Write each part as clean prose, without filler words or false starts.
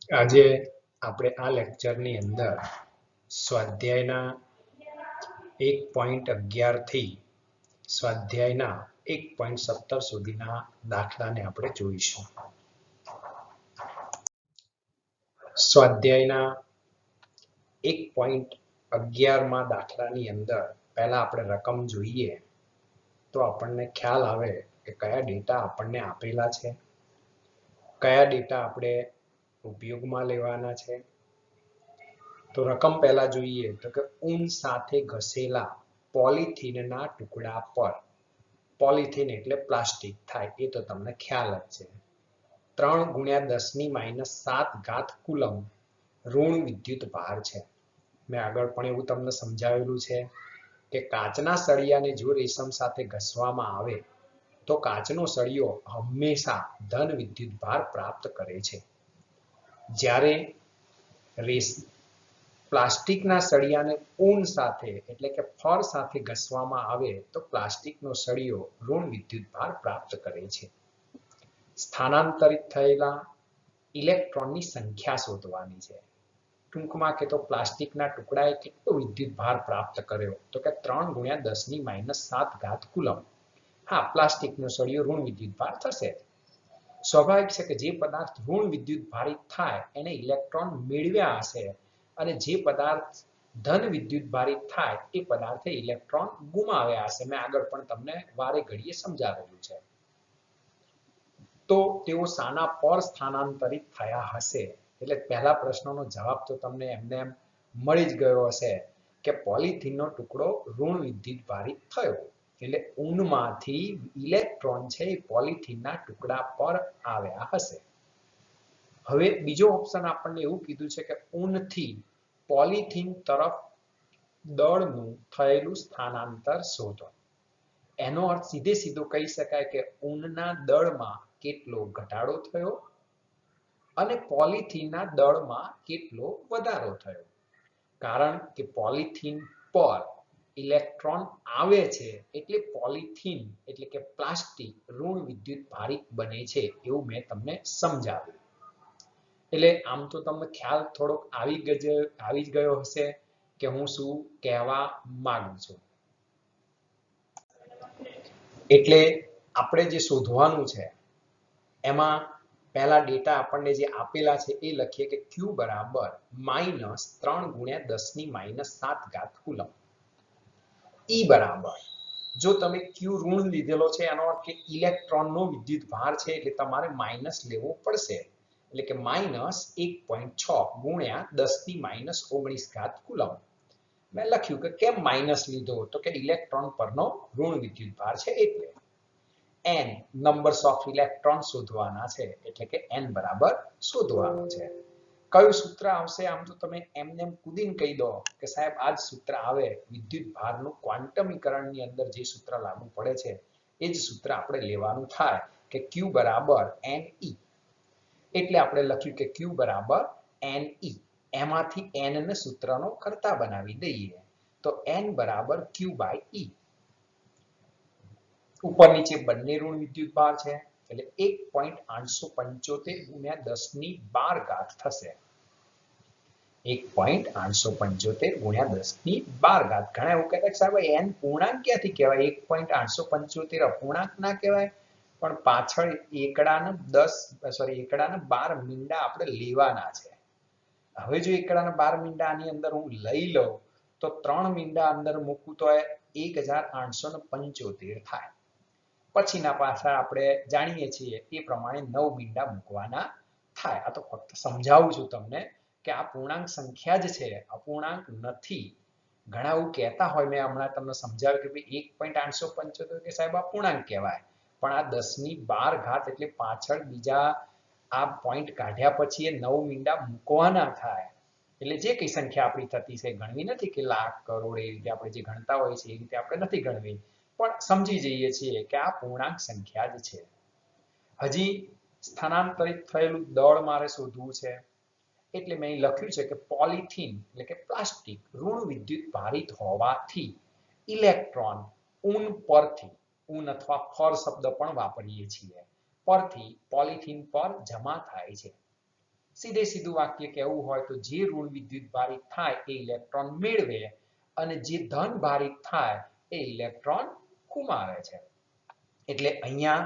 આજે આપણે આ લેક્ચરની અંદર સ્વાધ્યાયના 1.11 થી સ્વાધ્યાયના 1.17 સુધીના દાખલાને આપણે જોઈશું. સ્વાધ્યાયના 1.11 દાખલાની અંદર પહેલા આપણે રકમ જોઈએ તો આપણને ખ્યાલ આવે કે કયા ડેટા આપણને આપેલા છે, કયા ડેટા આપણે ઉપયોગમાં લેવાના છે. તો રકમ પહેલા જોઈએ તો કે ઊન સાથે ઘસેલા પોલિથીનના ટુકડા પર, પોલિથીન એટલે પ્લાસ્ટિક થાય એ તો તમને ખ્યાલ જ છે, 3 ગુણ્યા 10⁻7 કુલમ ઋણ વિદ્યુત ભાર છે. મેં આગળ પણ એવું તમને સમજાવેલું છે કે કાચના સળિયાને જો રેશમ સાથે ઘસવામાં આવે તો કાચનો સળિયો હંમેશા ધન વિદ્યુત ભાર પ્રાપ્ત કરે છે, જ્યારે પ્લાસ્ટિકના સળિયાને ઊન સાથે એટલે કે ફર સાથે ઘસવામાં આવે તો પ્લાસ્ટિકનો સળિયો ઋણ વિદ્યુત ભાર પ્રાપ્ત કરે છે. સ્થાનાંતરિત થયેલા ઇલેક્ટ્રોનની સંખ્યા શોધવાની છે. ટૂંકમાં કે તો પ્લાસ્ટિકના ટુકડાએ કેટલો વિદ્યુત ભાર પ્રાપ્ત કર્યો તો કે 3 ગુણ્યા 10⁻7 કુલમ. હા, પ્લાસ્ટિકનો સળિયો ઋણ વિદ્યુત ભાર થશે. સ્વાભાવિક છે કે જે પદાર્થ ઋણ વિદ્યુત ભારિત થાય એને ઇલેક્ટ્રોન મેળવ્યા હશે અને જે પદાર્થ ધન વિદ્યુત ભારિત થાય એ પદાર્થે ઇલેક્ટ્રોન ગુમાવ્યા હશે. મેં આગળ પણ તમને વારે ઘડીએ સમજાવેલું છે. તો તેઓ શાના પર સ્થાનાંતરિત થયા હશે? એટલે પહેલા પ્રશ્નનો જવાબ તો તમને એમને એમ મળી જ ગયો હશે કે પોલિથીનનો ટુકડો ઋણ વિદ્યુત ભારિત થયો, એટલે ઊનમાંથી ઇલેક્ટ્રોન છે એ પોલિથીનના ટુકડા પર આવ્યા હશે. હવે બીજો ઓપ્શન આપણને એવું કીધું છે કે ઊનથી પોલિથીન તરફ દળનું થયેલું સ્થાનાંતર શોધો. એનો અર્થ સીધો કહી શકાય કે ઊનના દળમાં કેટલો ઘટાડો થયો અને પોલિથીનના દળમાં કેટલો વધારો થયો. કારણ કે પોલિથીન પર ઇલેક્ટ્રોન આવે છે એટલે પોલિથીન એટલે કે પ્લાસ્ટિક ઋણ વિદ્યુત ભારિત બને છે, એવું મેં તમને સમજાવ્યું. એટલે આમ તો તમને ખ્યાલ થોડોક આવી જ ગયો હશે કે હું શું કહેવા માંગુ છું. એટલે આપણે જે શોધવાનું છે એમાં પહેલા ડેટા આપણને જે આપેલા છે એ લખીએ કે Q બરાબર -3 ગુણ્યા 10⁻7 કુલમ. E બરાબર, જો તમે Q ઋણ લીધેલો છે એનો અર્થ કે ઇલેક્ટ્રોનનો વિદ્યુત ભાર છે એટલે તમારે માઇનસ લેવો પડશે, એટલે કે -1.6 ગુણ્યા 10⁻19 કુલમ. મેં લખ્યું કે કેમ માઇનસ લીધો તો કે ઇલેક્ટ્રોન પરનો ઋણ વિદ્યુત ભાર છે એટલે. n નંબર્સ ઓફ ઇલેક્ટ્રોન શોધવાના છે એટલે કે n બરાબર શોધવાનું છે. કયું સૂત્ર આવશે? આમ તો તમે એમને કુદીને કહી દો કે સાહેબ આ જ સૂત્ર આવે. વિદ્યુત ભારનું ક્વોન્ટમીકરણની અંદર જે સૂત્ર લાગુ પડે છે એ જ સૂત્ર આપણે લેવાનું થાય કે Q બરાબર Ne. એટલે આપણે લખ્યું કે Q બરાબર Ne. એમાંથી n ને સૂત્રનો કરતા બનાવી દઈએ તો n બરાબર Q/E. ઉપર નીચે બંને ઋણ વિદ્યુત ભાર છે એટલે 1.875 ગુણ્યા 10⁻12 થશે. 1.875 ગુણ્યા 10⁻12. ઘણા એવું કહેતા કે સાહેબ n પૂર્ણાંક ક્યાંથી કહેવાય? 1.875 અપૂર્ણાંક ના કહેવાય? પણ પાછળ એકડાના 12 મીંડા આપણે લેવાના છે. હવે જો એકડાના 12 મીંડા આની અંદર હું લઈ લઉં તો 3 મીંડા અંદર મૂકું તો 1875 થાય. પછીના પાછા આપણે જાણીએ છીએ એ પ્રમાણે 9 મીંડા મૂકવાના થાય. આ તો ફક્ત સમજાવું છું તમને કે આ પૂર્ણાંક સંખ્યા જ છે, અપૂર્ણાંક નથી. ઘણા એવું કહેતા હોય, મેં હમણાં તમને સમજાવ્યું કે ભાઈ 1.875 કે સાહેબ આ પૂર્ણાંક કહેવાય, પણ આ 10⁻12 એટલે પાછળ બીજા આ પોઈન્ટ કાઢ્યા પછી એ 9 મીંડા મૂકવાના થાય. એટલે જે કઈ સંખ્યા આપણી થતી છે ગણવી નથી કે લાખ કરોડ એ રીતે આપણે જે ગણતા હોય છે એ રીતે આપણે નથી ગણવી, પણ સમજી જઈએ છીએ કે આ પૂર્ણાંક સંખ્યા જ છે. હજી સ્થાનાંતરિત થયેલું દળ મારે શોધવું છે એટલે મેં લખ્યું છે કે પોલિથીન એટલે કે પ્લાસ્ટિક ઋણ વિદ્યુત ભારિત હોવાથી ઇલેક્ટ્રોન ઊન પરથી, ઊન અથવા ફર શબ્દ પણ વાપરીએ છીએ, પરથી પોલિથીન પર જમા થાય છે. સીધે સીધું વાક્ય કહેવું હોય તો જે ઋણ વિદ્યુત ભારિત થાય એ ઇલેક્ટ્રોન મેળવે અને જે ધન ભારિત થાય એ ઇલેક્ટ્રોન ગુમાવે છે. એટલે અહીંયા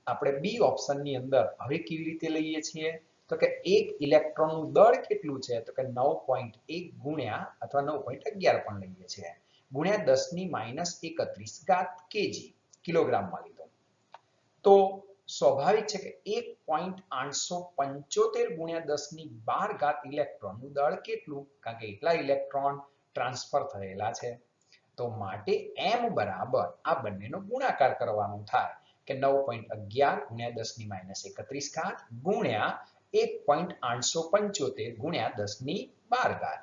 આપણે બી ઓપ્શનની અંદર હવે કેવી રીતે લઈએ છીએ તો કે એક ઇલેક્ટ્રોનનું દળ કેટલું છે તો કે 9.1 ગુણ્યા અથવા 9.11 પણ લઈએ છીએ ગુણ્યા 10⁻31 ઘાત કેજી કિલોગ્રામમાં લીધો. તો સ્વાભાવિક છે કે 1.875 ગુણ્યા 10⁻12 ઘાત ઇલેક્ટ્રોનનું દળ કેટલું કારણ કે એટલા ઇલેક્ટ્રોન ટ્રાન્સફર થયેલા છે. તો માટે m બરાબર આ બંનેનો ગુણાકાર કરવાનો થાય કે 9.11 ગુણ્યા 10⁻31 ઘાત ગુણ્યા 1.875 ગુણ્યા 10⁻12 ઘાત.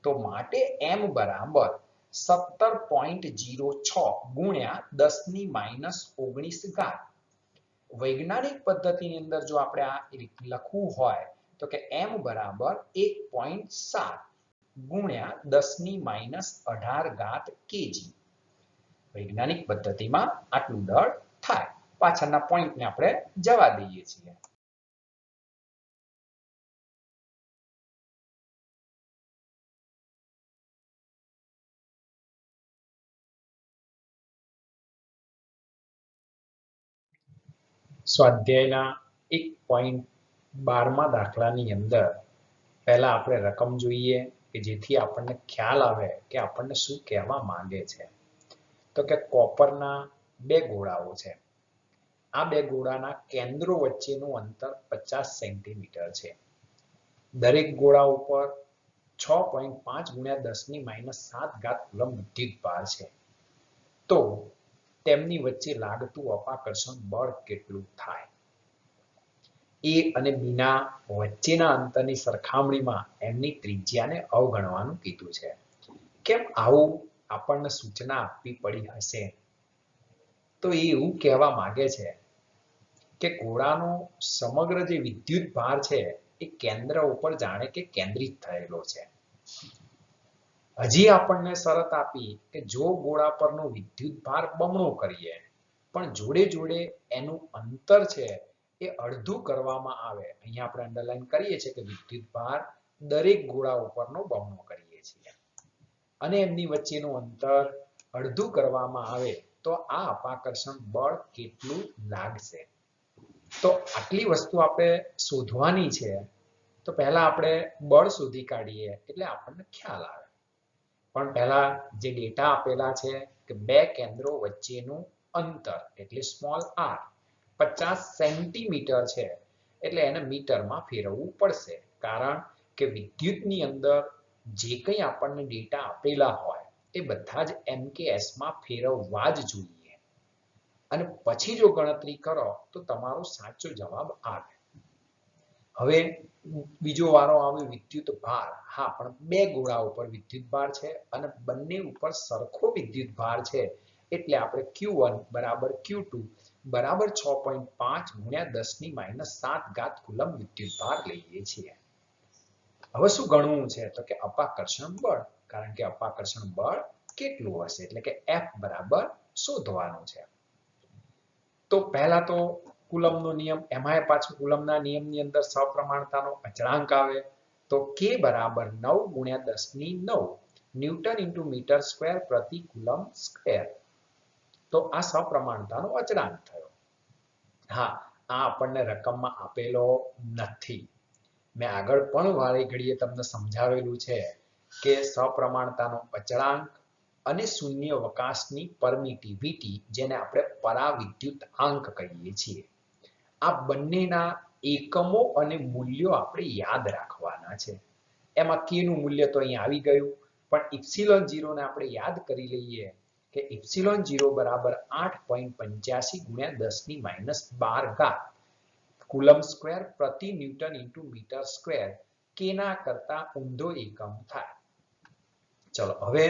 તો માટે m બરાબર 17.06 ગુણ્યા 10⁻19 ઘાત. વૈજ્ઞાનિક પદ્ધતિની અંદર જો આપણે આ લખવું હોય તો કે m બરાબર 1.7 ગુણ્યા 10⁻18 ઘાત કેજી. વૈજ્ઞાનિક પદ્ધતિમાં આટલું દળ થાય. પાછળના પોઈન્ટને આપણે જવા દઈએ છીએ. સ્વાધ્યાયના 1.12 દાખલાની અંદર પહેલા આપણે રકમ જોઈએ કે જેથી આપણને ખ્યાલ આવે કે આપણને શું કહેવા માંગે છે. તો કે કોપરના બે ગોળાઓ છે. આ બે ગોળાના કેન્દ્રો વચ્ચેનું અંતર 50 સેન્ટીમીટર છે. દરેક ગોળા ઉપર 6.5 ગુણ્યા 10⁻7 ઘાત કુલમ વિદ્યુતભાર છે. તો તેમની વચ્ચે લાગતું અપાકર્ષણ બળ કેટલું થાય? એ અને બીના વચ્ચેના અંતરની સરખામણીમાં એમની ત્રિજ્યાને અવગણવાનું કીધું છે. કેમ આવું આપણને સૂચના આપવી પડી હશે? તો એ એવું કહેવા માંગે છે કે ગોળાનો સમગ્ર જે વિદ્યુત ભાર છે એ કેન્દ્ર ઉપર જાણે કે કેન્દ્રિત થયેલો છે. હજી આપણને શરત આપી કે જો ગોળા પરનો વિદ્યુત ભાર બમણો કરીએ પણ જોડે જોડે એનું અંતર છે એ અડધું કરવામાં આવે. અહીંયા આપણે અંડરલાઈન કરીએ છીએ કે વિદ્યુત ભાર દરેક ગોળા ઉપરનો બમણો કરીએ છીએ અને એમની વચ્ચેનું અંતર અડધું કરવામાં આવે તો આ અપાકર્ષણ બળ કેટલું લાગશે? તો આટલી વસ્તુ આપણે શોધવાની છે. તો પહેલા આપણે બળ શોધી કાઢીએ એટલે આપણને ખ્યાલ આવે. પણ પહેલા જે ડેટા આપેલા છે કે બે કેન્દ્રો વચ્ચેનું અંતર એટલે સ્મોલ r 50 સેન્ટીમીટર છે એટલે એને મીટરમાં ફેરવવું પડશે કારણ કે વિદ્યુતની અંદર જે કંઈ આપણને ડેટા આપેલા હોય એ બધા જ MKS માં ફેરવવા જ જોઈએ અને પછી જો ગણતરી કરો તો તમારો સાચો જવાબ આવે. હવે બીજો વારો આવે વિદ્યુત ભાર. હા, પણ બે ગોળા ઉપર વિદ્યુત ભાર છે અને બંને ઉપર સરખો વિદ્યુત ભાર છે એટલે આપણે Q1 બરાબર Q2 બરાબર 6.5 ગુણ્યા 10⁻7 ઘાત કુલમ વિદ્યુત ભાર લઈએ છીએ. હવે શું ગણવું છે તો કે અપાકર્ષણ બળ, કારણ કે અપાકર્ષણ બળ કેટલું હશે એટલે કે F બરાબર શોધવાનું છે. તો પહેલા તો કુલમનો નિયમ, એમાંય પાછું કુલમના નિયમની અંદર સપ્રમાણતાનો અચળાંક આવે તો K બરાબર 9 ગુણ્યા 10⁹ ન્યૂટન ઇન્ટુ મીટર સ્ક્વેર પ્રતિ કુલમ સ્ક્વેર. તો આ સપ્રમાણતાનો અચળાંક થયો. હા, આ આપણને રકમમાં આપેલો નથી. મેં આગળ પણ વારે ઘડીએ તમને સમજાવેલું છે કે સપ્રમાણતાનો અચળાંક અને શૂન્યાવકાશની પરમિટિવિટી જેને આપણે પરાવિદ્યુતાંક કહીએ છીએ, આ બંનેના એકમો અને મૂલ્યો આપણે યાદ રાખવાના છે. એમાં k નું મૂલ્ય તો અહીં આવી ગયું, પણ ε0 ને આપણે યાદ કરી લઈએ કે ε0 બરાબર 8.85 ગુણ્યા 10⁻12 ઘાત કુલમ સ્ક્વેર પ્રતિ newton into metre square k ના કરતા ઊંધો એકમ થાય. ચલો હવે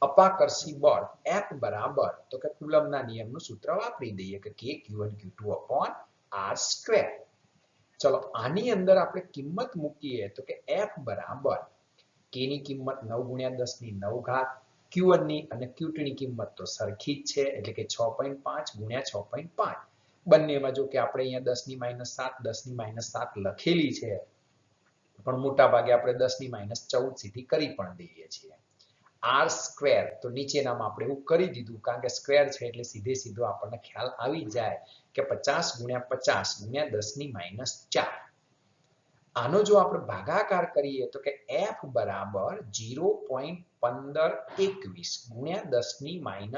અપાકર્ષી બળ F બરાબર તો કે કુલમના નિયમનું સૂત્ર વાપરી દઈએ કે K Q1 Q2 upon R square. ચલો આની અંદર આપણે કિંમત મૂકીએ તો કે F બરાબર K ની કિંમત 9 ગુણ્યા 10⁹ ઘાત, Q1 ની અને Q2 ની કિંમત તો સરખી જ છે એટલે કે 6.5 ગુણ્યા 6.5. બંનેમાં જો કે આપણે અહીંયા 10⁻7 10⁻7 લખેલી છે પણ મોટા ભાગે આપણે 10⁻14 સીધી કરી પણ દઈએ છીએ. આર સ્ક્વેર તો નીચેનામાં આપણે એવું કરી દીધું કારણ કે સ્ક્વેર છે એટલે સીધે સીધો આપણને ખ્યાલ આવી જાય કે 50 × 50 × 10⁻4. આનો જો આપણે ભાગાકાર કરીએ તો કે f બરાબર 0.1521 × 10⁻1.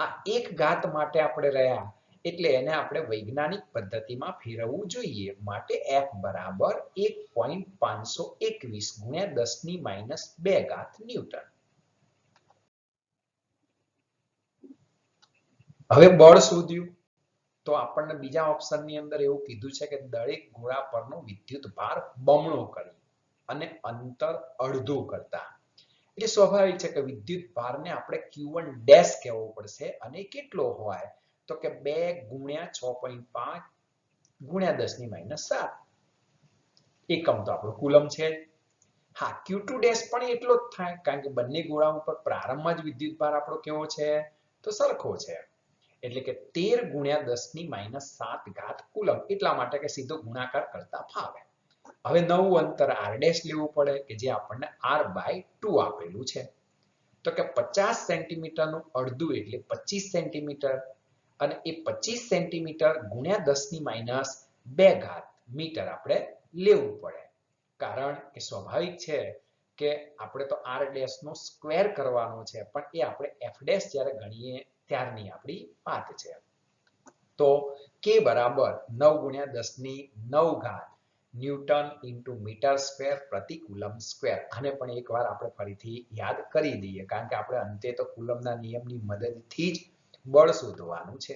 આ એક ઘાત માટે આપણે રહ્યા એટલે એને આપણે વૈજ્ઞાનિક પદ્ધતિમાં ફેરવવું જોઈએ. માટે f બરાબર 1.521 × 10⁻2 ન્યૂટન. હવે બળ શોધ્યું તો આપણને બીજા ઓપ્શનની અંદર એવું કીધું છે કે દરેક ગોળા પરનો વિદ્યુત ભાર બમણો કરી અને અંતર અડધું કરતા. એટલે સ્વાભાવિક છે કે વિદ્યુત ભારને આપણે q1 ડેશ કહેવો પડશે અને કેટલો હોય તો કે 2 × 6.5 × 10⁻7. એકમ તો આપણો કુલમ છે. હા, q2 ડેશ પણ એટલો જ થાય કારણ કે બંને ગોળા ઉપર પ્રારંભમાં જ વિદ્યુત ભાર આપણો કેવો છે તો સરખો છે. એટલે કે 13 × 10⁻7 કુલમ. એટલા માટે કે સીધો ગુણાકાર કરતા ફાવે. હવે નવું અંતર r ડેશ લેવું પડે કે જે આપણને r/2 આપેલું છે. તો કે 50 સેન્ટીમીટરનું અડધું એટલે 25 સેન્ટીમીટર અને એ 25 સેન્ટીમીટર ગુણ્યા 10⁻2 મીટર આપણે લેવું પડે. કારણ કે સ્વાભાવિક છે કે આપણે તો r ડેશ નો સ્ક્વેર કરવાનો છે પણ એ આપણે f ડેશ જ્યારે ગણીએ ત્યારની આપણી વાત છે. તો k બરાબર 9 × 10⁹ ન્યૂટન × મીટર સ્ક્વેર પ્રતિ કુલમ સ્ક્વેર. આને પણ એકવાર આપણે ફરીથી યાદ કરી દઈએ કારણ કે આપણે અંતે તો કુલમના નિયમની મદદથી જ બળ શોધવાનું છે.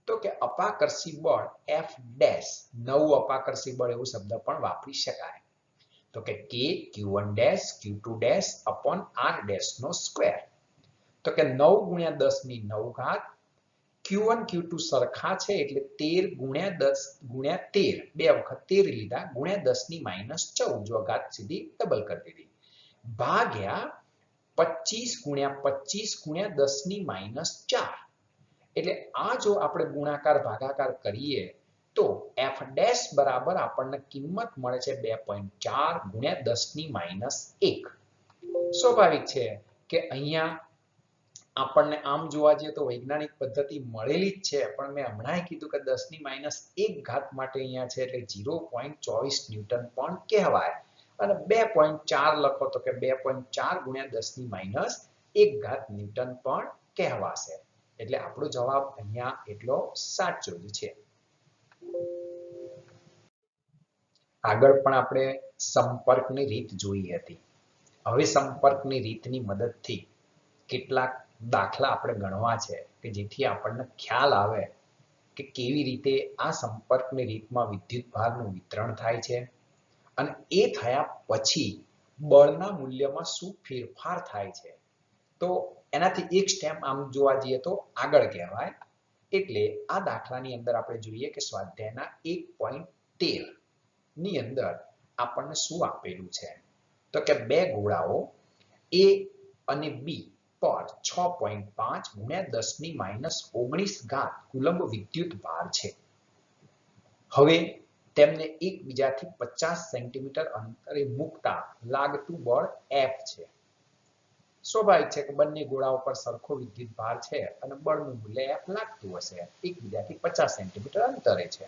તો કે અપાકર્ષી બળ F ડેશ, નવું અપાકર્ષી બળ એવું શબ્દ પણ વાપરી શકાય. તો કે k q1 dash q2 dash upon r dash નો સ્ક્વેર. તો કે 9 × 10⁹ q1 q2 સરખા છે એટલે 13 × 10 × 13 બે વખત 13 લીધા ગુણ્યા 10⁻14 જો ઘાત સીધી ડબલ કરી દીધી ભાગ્યા 25 × 25 × 10⁻4. એટલે આ જો આપણે ગુણાકાર ભાગાકાર કરીએ તો f ડેશ બરાબર આપણને કિંમત મળે છે 2.4 × 10⁻1. સ્વાભાવિક છે કે અહીંયા આપણને આમ જોવા જઈએ તો વૈજ્ઞાનિક પદ્ધતિ મળેલી જ છે પણ મેં હમણાં કીધું કે 10⁻1 માટે અહીંયા છે એટલે 0.24 ન્યૂટન પણ કહેવાય અને 2.4 લખો તો કે 2.4 × 10⁻1 ન્યૂટન પણ કહેવાશે. એટલે આપણો જવાબ અહીંયા એટલો સાચો જ છે. આગળ પણ આપણે સંપર્કની રીત જોઈ હતી. હવે સંપર્કની રીતની મદદથી કેટલાક દાખલા આપણે ગણવા છે કે જેથી આપણને ખ્યાલ આવે કે કેવી રીતે આ સંપર્કની રીતમાં વિદ્યુત ભારનું વિતરણ થાય છે અને એ થયા પછી બળના મૂલ્યમાં શું ફેરફાર થાય છે. તો એનાથી એક સ્ટેપ આમ જોવા જઈએ તો આગળ કહેવાય. એટલે આ દાખલાની અંદર આપણે જોઈએ કે સ્વાધ્યાયના 1.13 ની અંદર આપણને શું આપેલું છે તો કે બે ગોળાઓ A અને B પર 6.5 × 10⁻19 કુલંબ વિદ્યુત ભાર છે. હવે તેમને એકબીજાથી 50 સેન્ટીમીટર અંતરે મૂકતા લાગતું બળ F છે. સ્વાભાવિક છે કે બંને ગોળાઓ પર સરખો વિદ્યુત ભાર છે અને બળનું મૂલ્ય F લાગતું હશે. એકબીજાથી 50 સેન્ટીમીટર અંતરે છે.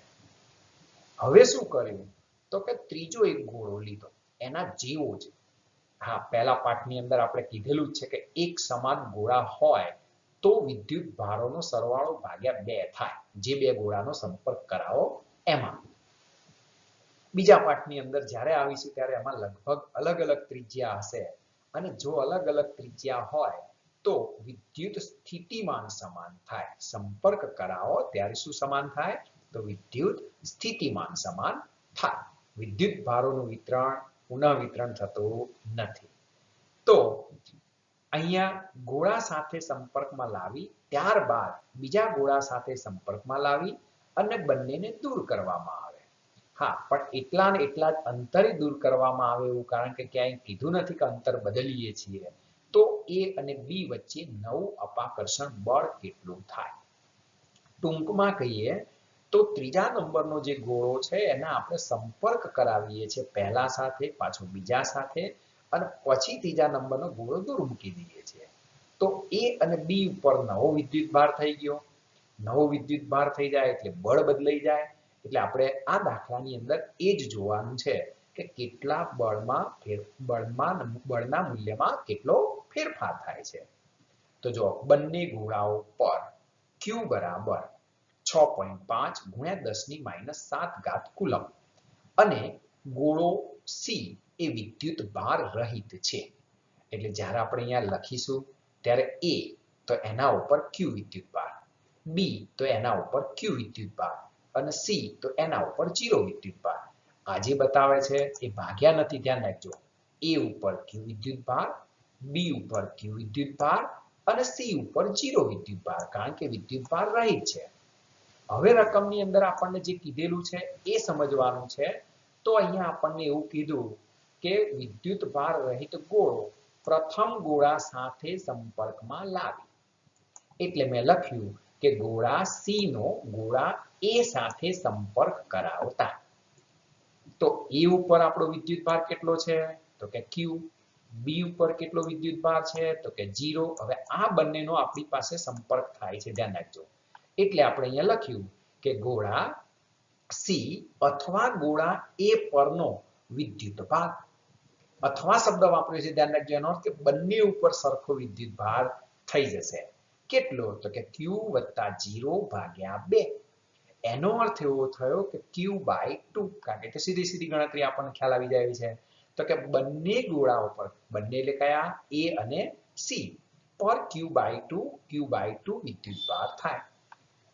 હવે શું કર્યું તો કે ત્રીજો એક ગોળો લીધો એના જેવો જ. હા, પહેલા પાઠની અંદર આપણે કીધેલું જ છે કે એક સમાન ગોળા હોય તો વિદ્યુત ભારોનો સરવાળો ભાગ્યા 2 થાય. જે બે ગોળાનો સંપર્ક કરાવો એમાં. બીજા પાઠની અંદર જ્યારે આવીશું ત્યારે એમાં લગભગ અલગ અલગ ત્રિજ્યા હશે અને જો અલગ અલગ ત્રિજ્યા હોય તો વિદ્યુત સ્થિતિમાન સમાન થાય. સંપર્ક કરાવો ત્યારે શું સમાન થાય તો વિદ્યુત સ્થિતિમાન સમાન થાય. વિદ્યુત ભારોનું વિતરણ પુનઃવિતરણ થતું નથી. તો અહીંયા ગોળા સાથે સંપર્કમાં લાવી ત્યારબાદ બીજા ગોળા સાથે સંપર્કમાં લાવી અને બંનેને દૂર કરવામાં આવે. હા, પણ એટલા ને એટલા જ અંતરે દૂર કરવામાં આવે એવું કારણ કે ક્યાંય કીધું નથી કે અંતર બદલીએ છીએ. તો A અને B વચ્ચે નવું અપાકર્ષણ બળ કેટલું થાય. ટૂંકમાં કહીએ તો ત્રીજા નંબરનો જે ગોળો છે એના આપણે સંપર્ક કરાવીએ છીએ પહેલા સાથે, પાછો બીજા સાથે અને પછી ત્રીજા નંબરનો ગોળો દૂર મૂકી દઈએ છીએ. તો એ અને બી ઉપર નવો વિદ્યુતભાર થઈ ગયો. નવો વિદ્યુતભાર થઈ જાય એટલે બળ બદલાઈ જાય. એટલે આપણે આ દાખલાની અંદર એ જ જોવાનું છે કે કેટલા બળના મૂલ્યમાં કેટલો ફેરફાર થાય છે. તો જો બંને ગોળાઓ પર Q બરાબર 6.5 ગુણ્યા 10⁻⁷ કુલમ અને ગોળો C એ વિદ્યુત ભાર રહિત છે. એટલે જ્યારે આપણે અહીંયા લખીશું ત્યારે A તો એના ઉપર Q વિદ્યુતભાર, B તો એના ઉપર Q વિદ્યુતભાર અને C તો એના ઉપર 0 વિદ્યુતભાર. આ જે બતાવે છે એ ભાગ્યા નથી, ધ્યાન રાખજો. A ઉપર Q વિદ્યુતભાર, B ઉપર Q વિદ્યુતભાર અને C ઉપર 0 વિદ્યુતભાર, કારણ કે વિદ્યુતભાર રહિત છે. હવે રકમની અંદર આપણને જે કીધેલું છે એ સમજવાનું છે. તો અહીંયા આપણને એવું કીધું કે વિદ્યુતભાર રહિત ગોળો પ્રથમ ગોળા સાથે સંપર્કમાં લાવી. એટલે મેં લખ્યું કે ગોળા C નો ગોળા A સાથે સંપર્ક કરાવતા. તો A ઉપર આપણો વિદ્યુતભાર કેટલો છે? તો કે Q. B ઉપર કેટલો વિદ્યુતભાર છે? તો કે 0. હવે આ બંનેનો આપણી પાસે સંપર્ક થાય છે, ધ્યાન રાખજો. એટલે આપણે અહીંયા લખ્યું કે ગોળા C અથવા ગોળા A પરનો વિદ્યુતભાર. અથવા શબ્દ વાપર્યો છે, ધ્યાન રાખજો. એનો અર્થ કે બંને ઉપર સરખો વિદ્યુતભાર થઈ જશે. કેટલો? તો કે Q વત્તા 0 ભાગ્યા 2. એનો અર્થ એવો થયો કે Q/2, કારણ કે સીધી ગણતરી આપણને ખ્યાલ આવી જાય છે. તો કે બંને ગોળાઓ પર, બંને એટલે કયા? A અને C પર Q/2 વિદ્યુતભાર થાય.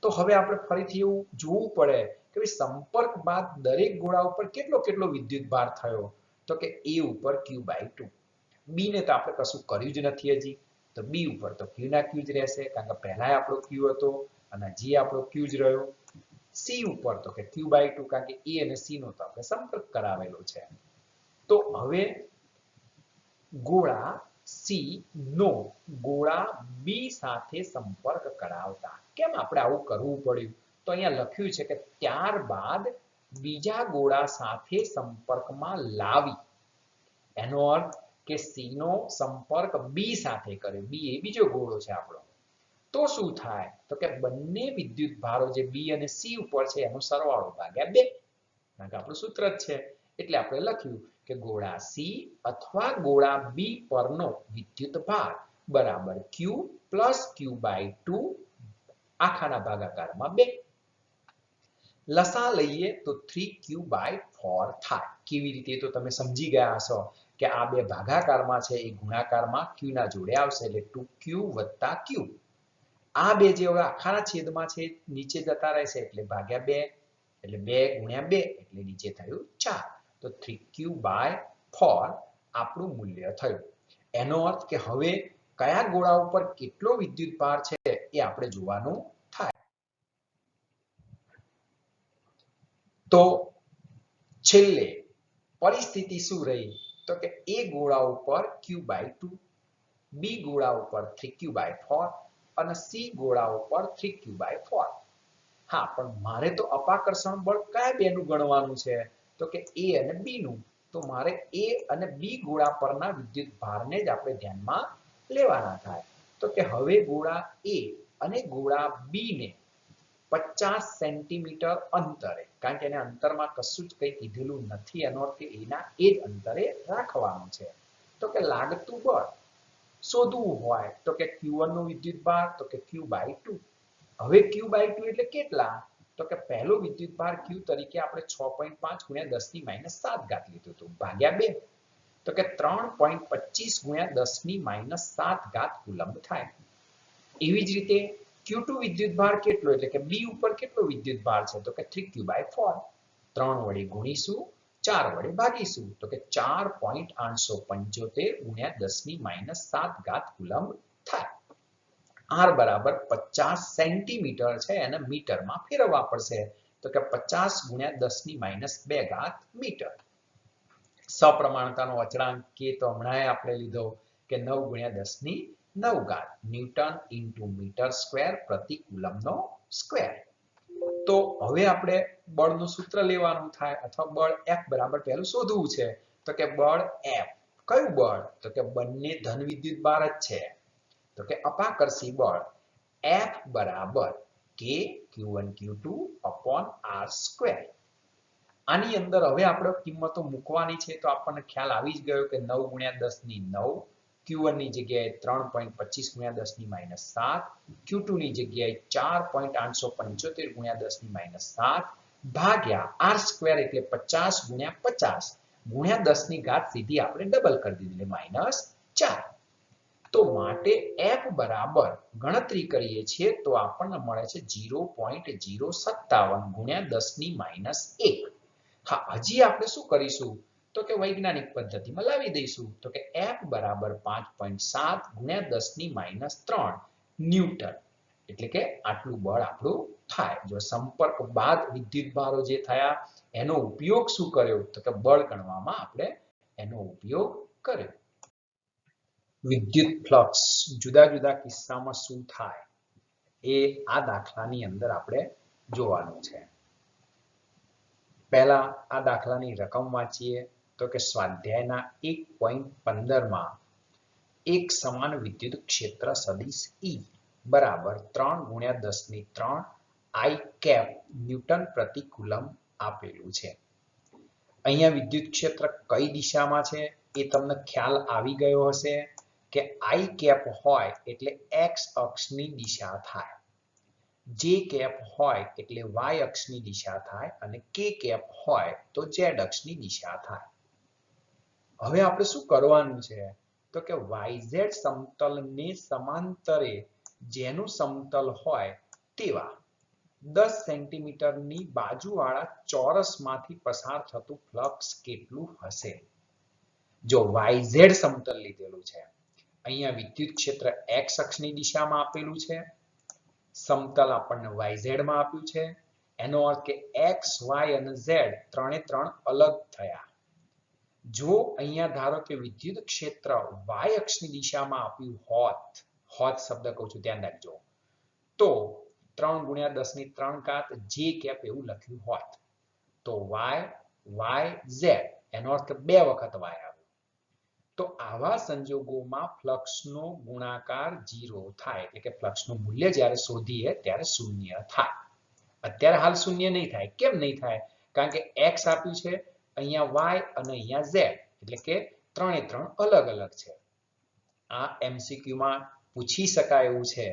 તો હવે આપણે ફરીથી એવું જોવું પડે કે સંપર્ક બાદ દરેક ગોળા ઉપર કેટલો વિદ્યુતભાર થયો? તો કે A ઉપર Q/2. B ને તો આપણે કશું કર્યું જ નથી હજી. તો B ઉપર તો Q ના Q જ રહેશે, કારણ કે પહેલાય આપણો Q હતો અને હજી આપણો Q જ રહ્યો. C ઉપર તો કે Q/2, કારણ કે A અને C નો તો આપણે સંપર્ક કરાવેલો છે. તો હવે ગોળા C નો ગોળા B સાથે સંપર્ક કરાવતા. કેમ આપણે આવું કરવું પડ્યું? તો અહીંયા લખ્યું છે કે ત્યારબાદ બીજા ગોળા સાથે સંપર્કમાં લાવી. એનો અર્થ કે C નો સંપર્ક B સાથે કર્યો. B એ બીજો ગોળો છે આપણો. તો શું થાય? તો કે બંને વિદ્યુતભારો જે B અને C ઉપર છે એનો સરવાળો ભાગ્યા 2. કારણ કે આપણું સૂત્ર જ છે. એટલે આપણે લખ્યું કે ગોળા C અથવા ગોળા B પરનો વિદ્યુતભાર બરાબર Q પ્લસ Q/2 આખાના ભાગાકારમાં 2. લસા લઈએ તો 3Q/4 થાય. કેવી રીતે? તો તમે સમજી ગયા હશો કે આ બે ભાગાકારમાં છે એ ગુણાકારમાં Q ના જોડે આવશે, એટલે 2Q વત્તા Q. આ બે જે હવે આખાના છેદમાં છે નીચે જતા રહેશે એટલે ભાગ્યા 2. એટલે 2 ગુણ્યા 2 એટલે નીચે થયું 4. તો 3Q/4 આપણું મૂલ્ય થયું. એનો અર્થ કે હવે કયા ગોળા ઉપર કેટલો વિદ્યુતભાર છે એ આપણે જોવાનું થાય. તો છેલ્લે પરિસ્થિતિ શું રહી? તો કે A ગોળા ઉપર Q/2, B ગોળા ઉપર 3Q/4 અને C ગોળા ઉપર 3Q/4. હા, પણ મારે તો અપાકર્ષણ બળ કયા બેનું ગણવાનું છે? તો કે A અને B નું. તો મારે A અને B ગોળા પરના વિદ્યુતભારને જ આપણે ધ્યાનમાં લેવાના થાય. તો કે હવે ગોળા A અને ગોળા B ને 50 સેન્ટીમીટર અંતરે, કારણ કે એને અંતરમાં કશું જ કંઈ કીધેલું નથી, એનો અર્થ કે એના એ જ અંતરે રાખવાનું છે. તો કે લાગતું બળ શોધવું હોય તો કે Q1 નો વિદ્યુતભાર તો કે Q/2. હવે Q/2 એટલે કેટલા? તો કે પહેલો વિદ્યુતભાર Q તરીકે આપણે 6.5 ગુણ્યા 10⁻⁷ લીધું હતું, ભાગ્યા 2. તો કે 3.25 ગુણ્યા 10⁻⁷ કુલમ્બ થાય. એવી જ રીતે Q2 વિદ્યુતભાર કેટલો? એટલે કે B ઉપર કેટલો વિદ્યુતભાર છે? તો કે 3Q/4. 3 વડે ગુણીશું, 4 વડે ભાગીશું, તો કે 4.875 ગુણ્યા 10⁻⁷ કુલમ્બ થાય. R બરાબર 50 સેન્ટીમીટર છે, એને મીટરમાં ફેરવવા પડશે. તો કે 50 ગુણ્યા 10⁻²મીટર. સપ્રમાણતાનો અચળાંક કે તો હમણાં આપણે લીધો કે 9 ગુણ્યા 10⁹ ન્યૂટન ઇન્ટુ મીટર સ્ક્વેર પ્રતિ કુલમ્બનો સ્ક્વેર. તો હવે આપણે બળનું સૂત્ર લેવાનું થાય અથવા બળ F બરાબર પહેલું શોધવું છે. તો કે બળ F કયું બળ? તો કે બંને ધન વિદ્યુત ભાર જ છે. તો કે અપાકર્ષી બળ F બરાબર K Q1 Q2 upon R². આની અંદર હવે આપણે કિંમતો મૂકવાની છે તો આપણને ખ્યાલ આવી જ ગયો કે 9 ગુણ્યા 10 ની 9, Q1 ની જગ્યાએ 3.25 ગુણ્યા 10 ની -7, Q2 ની જગ્યાએ 4.875 ગુણ્યા 10 ની -7 ભાગ્યા R² એટલે 50 ગુણ્યા 50 ગુણ્યા 10 ની ઘાત સીધી આપણે ડબલ કરી દીધી એટલે -4. તો માટે F બરાબર ગણતરી કરીએ છીએ તો આપણને મળે છે 0.057 ગુણ્યા 10 ની -1. હા, હજી આપણે શું કરીશું તો કે વૈજ્ઞાનિક પદ્ધતિમાં લાવી દઈશું. તો કે F બરાબર 5.7 ગુણ્યા 10 ની -3 ન્યૂટન. એટલે કે આટલું બળ આપણું થાય. જો સંપર્ક બાદ વિદ્યુત ભારો જે થયા એનો ઉપયોગ શું કર્યો તો કે બળ ગણવામાં આપણે એનો ઉપયોગ કર્યો. વિદ્યુત ફ્લક્સ જુદા જુદા કિસ્સામાં શું થાય એ આ દાખલાની અંદર આપણે જોવાનું છે. પહેલા આ દાખલાની રકમ વાંચીએ તો કે સ્વાધ્યાયના 1.15 માં એક સમાન વિદ્યુત ક્ષેત્ર સદિશ E બરાબર 3 ગુણ્યા 10 ની 3 I કેપ ન્યૂટન પ્રતિ કુલમ્બ આપેલું છે. અહીંયા વિદ્યુત ક્ષેત્ર કઈ દિશામાં છે એ તમને ખ્યાલ આવી ગયો હશે કે I કેપ હોય એટલે x અક્ષની દિશા થાય, J કેપ હોય એટલે y અક્ષની દિશા થાય અને K કેપ હોય તો z અક્ષની દિશા થાય. હવે આપણે શું કરવાનું છે તો કે YZ સમતલને સમાંતરે જેનું સમતલ હોય તેવા 10 સેન્ટીમીટરની બાજુવાળા ચોરસમાંથી પસાર થતું ફ્લક્સ કેટલું હશે? જો YZ સમતલ લીધેલું છે, અહીંયા વિદ્યુત ક્ષેત્ર x અક્ષની દિશામાં આપેલું છે, સમતલ આપણને YZ માં આપ્યું છે, એનો અર્થ કે x, y અને z ત્રણે ત્રણ અલગ થયા. જો અહીંયા ધારો કે વિદ્યુત ક્ષેત્ર y અક્ષની દિશામાં આપ્યું હોત શબ્દ કહું છું ધ્યાન રાખજો, તો 3 ગુણ્યા 10 ની 3 ઘાત j કેપ એવું લખ્યું હોત તો y, y, z એનો અર્થ કે 2 વખત y આવે. તો આવા સંજોગોમાં ફ્લક્સનો ગુણાકાર 0 થાય એટલે કે ફ્લક્સનું મૂલ્ય જ્યારે શોધીએ ત્યારે શૂન્ય થાય. અત્યારે હાલ શૂન્ય નહીં થાય. કેમ નહીં થાય? કારણ કે x આપ્યું છે, અહીંયા y અને અહીંયા z એટલે કે ત્રણે ત્રણ અલગ અલગ છે. આ MCQ માં પૂછી શકાય એવું છે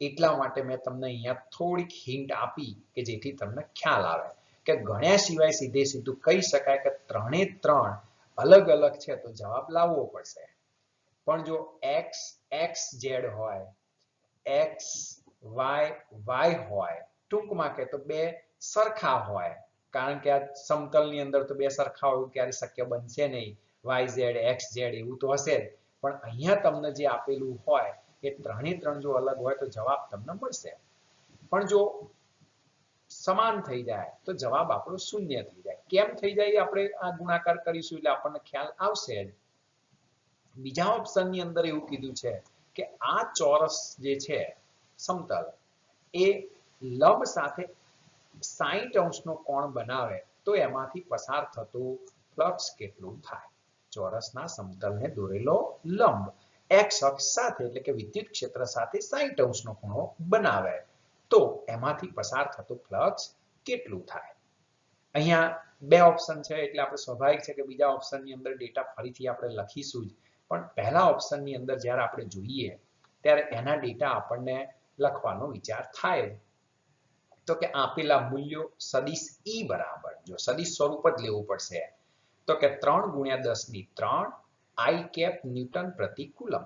એટલા માટે મેં તમને અહીંયા થોડીક હિન્ટ આપી કે જેથી તમને ખ્યાલ આવે કે ગણ્યા સિવાય સીધે સીધું કહી શકાય કે ત્રણે ત્રણ અલગ અલગ છે તો જવાબ લાવવો પડશે. પણ જો x x z હોય, x y y હોય, ટૂંકમાં કે તો બે સરખા હોય, કારણ કે આ સમતલની અંદર તો બે સરખા હોય ક્યારે શક્ય બનશે નહીં. yz xz એવું તો હશે જ, પણ અહીંયા તમને જે આપેલું હોય એ ત્રણે ત્રણ જો અલગ હોય તો જવાબ તમને મળશે. પણ જો સમાન થઈ જાય તો જવાબ આપણો શૂન્ય થઈ જાય. કેમ થઈ જાય આપણે આ ગુણાકાર કરીશું એટલે આપણને ખ્યાલ આવશે જ. બીજા ઓપ્શનની અંદર એવું કીધું છે કે આ ચોરસ જે છે સમતલ એ લંબ સાથે 60 અંશનો કોણ બનાવે તો એમાંથી પસાર થતું ફ્લક્સ કેટલું થાય? ચોરસના સમતલને દોરેલો લંબ x અક્ષ સાથે એટલે કે વિદ્યુત ક્ષેત્ર સાથે 60 અંશનો ખૂણો બનાવે તો એમાંથી પસાર થતું ફ્લક્સ કેટલું થાય? અહીંયા બે ઓપ્શન છે એટલે આપણે સ્વાભાવિક છે કે બીજા ઓપ્શનની અંદર ડેટા ફરીથી આપણે લખીશું જ, પણ પહેલા ઓપ્શનની અંદર જ્યારે આપણે જોઈએ ત્યારે એના ડેટા આપણને લખવાનો વિચાર થાય. તો કે આપેલા મૂલ્યો સદિશ E બરાબર, જો સદિશ સ્વરૂપ જ લેવું પડશે, તો કે 3 ગુણ્યા 10 ની 3 I કેપ ન્યૂટન પ્રતિ કુલમ્બ.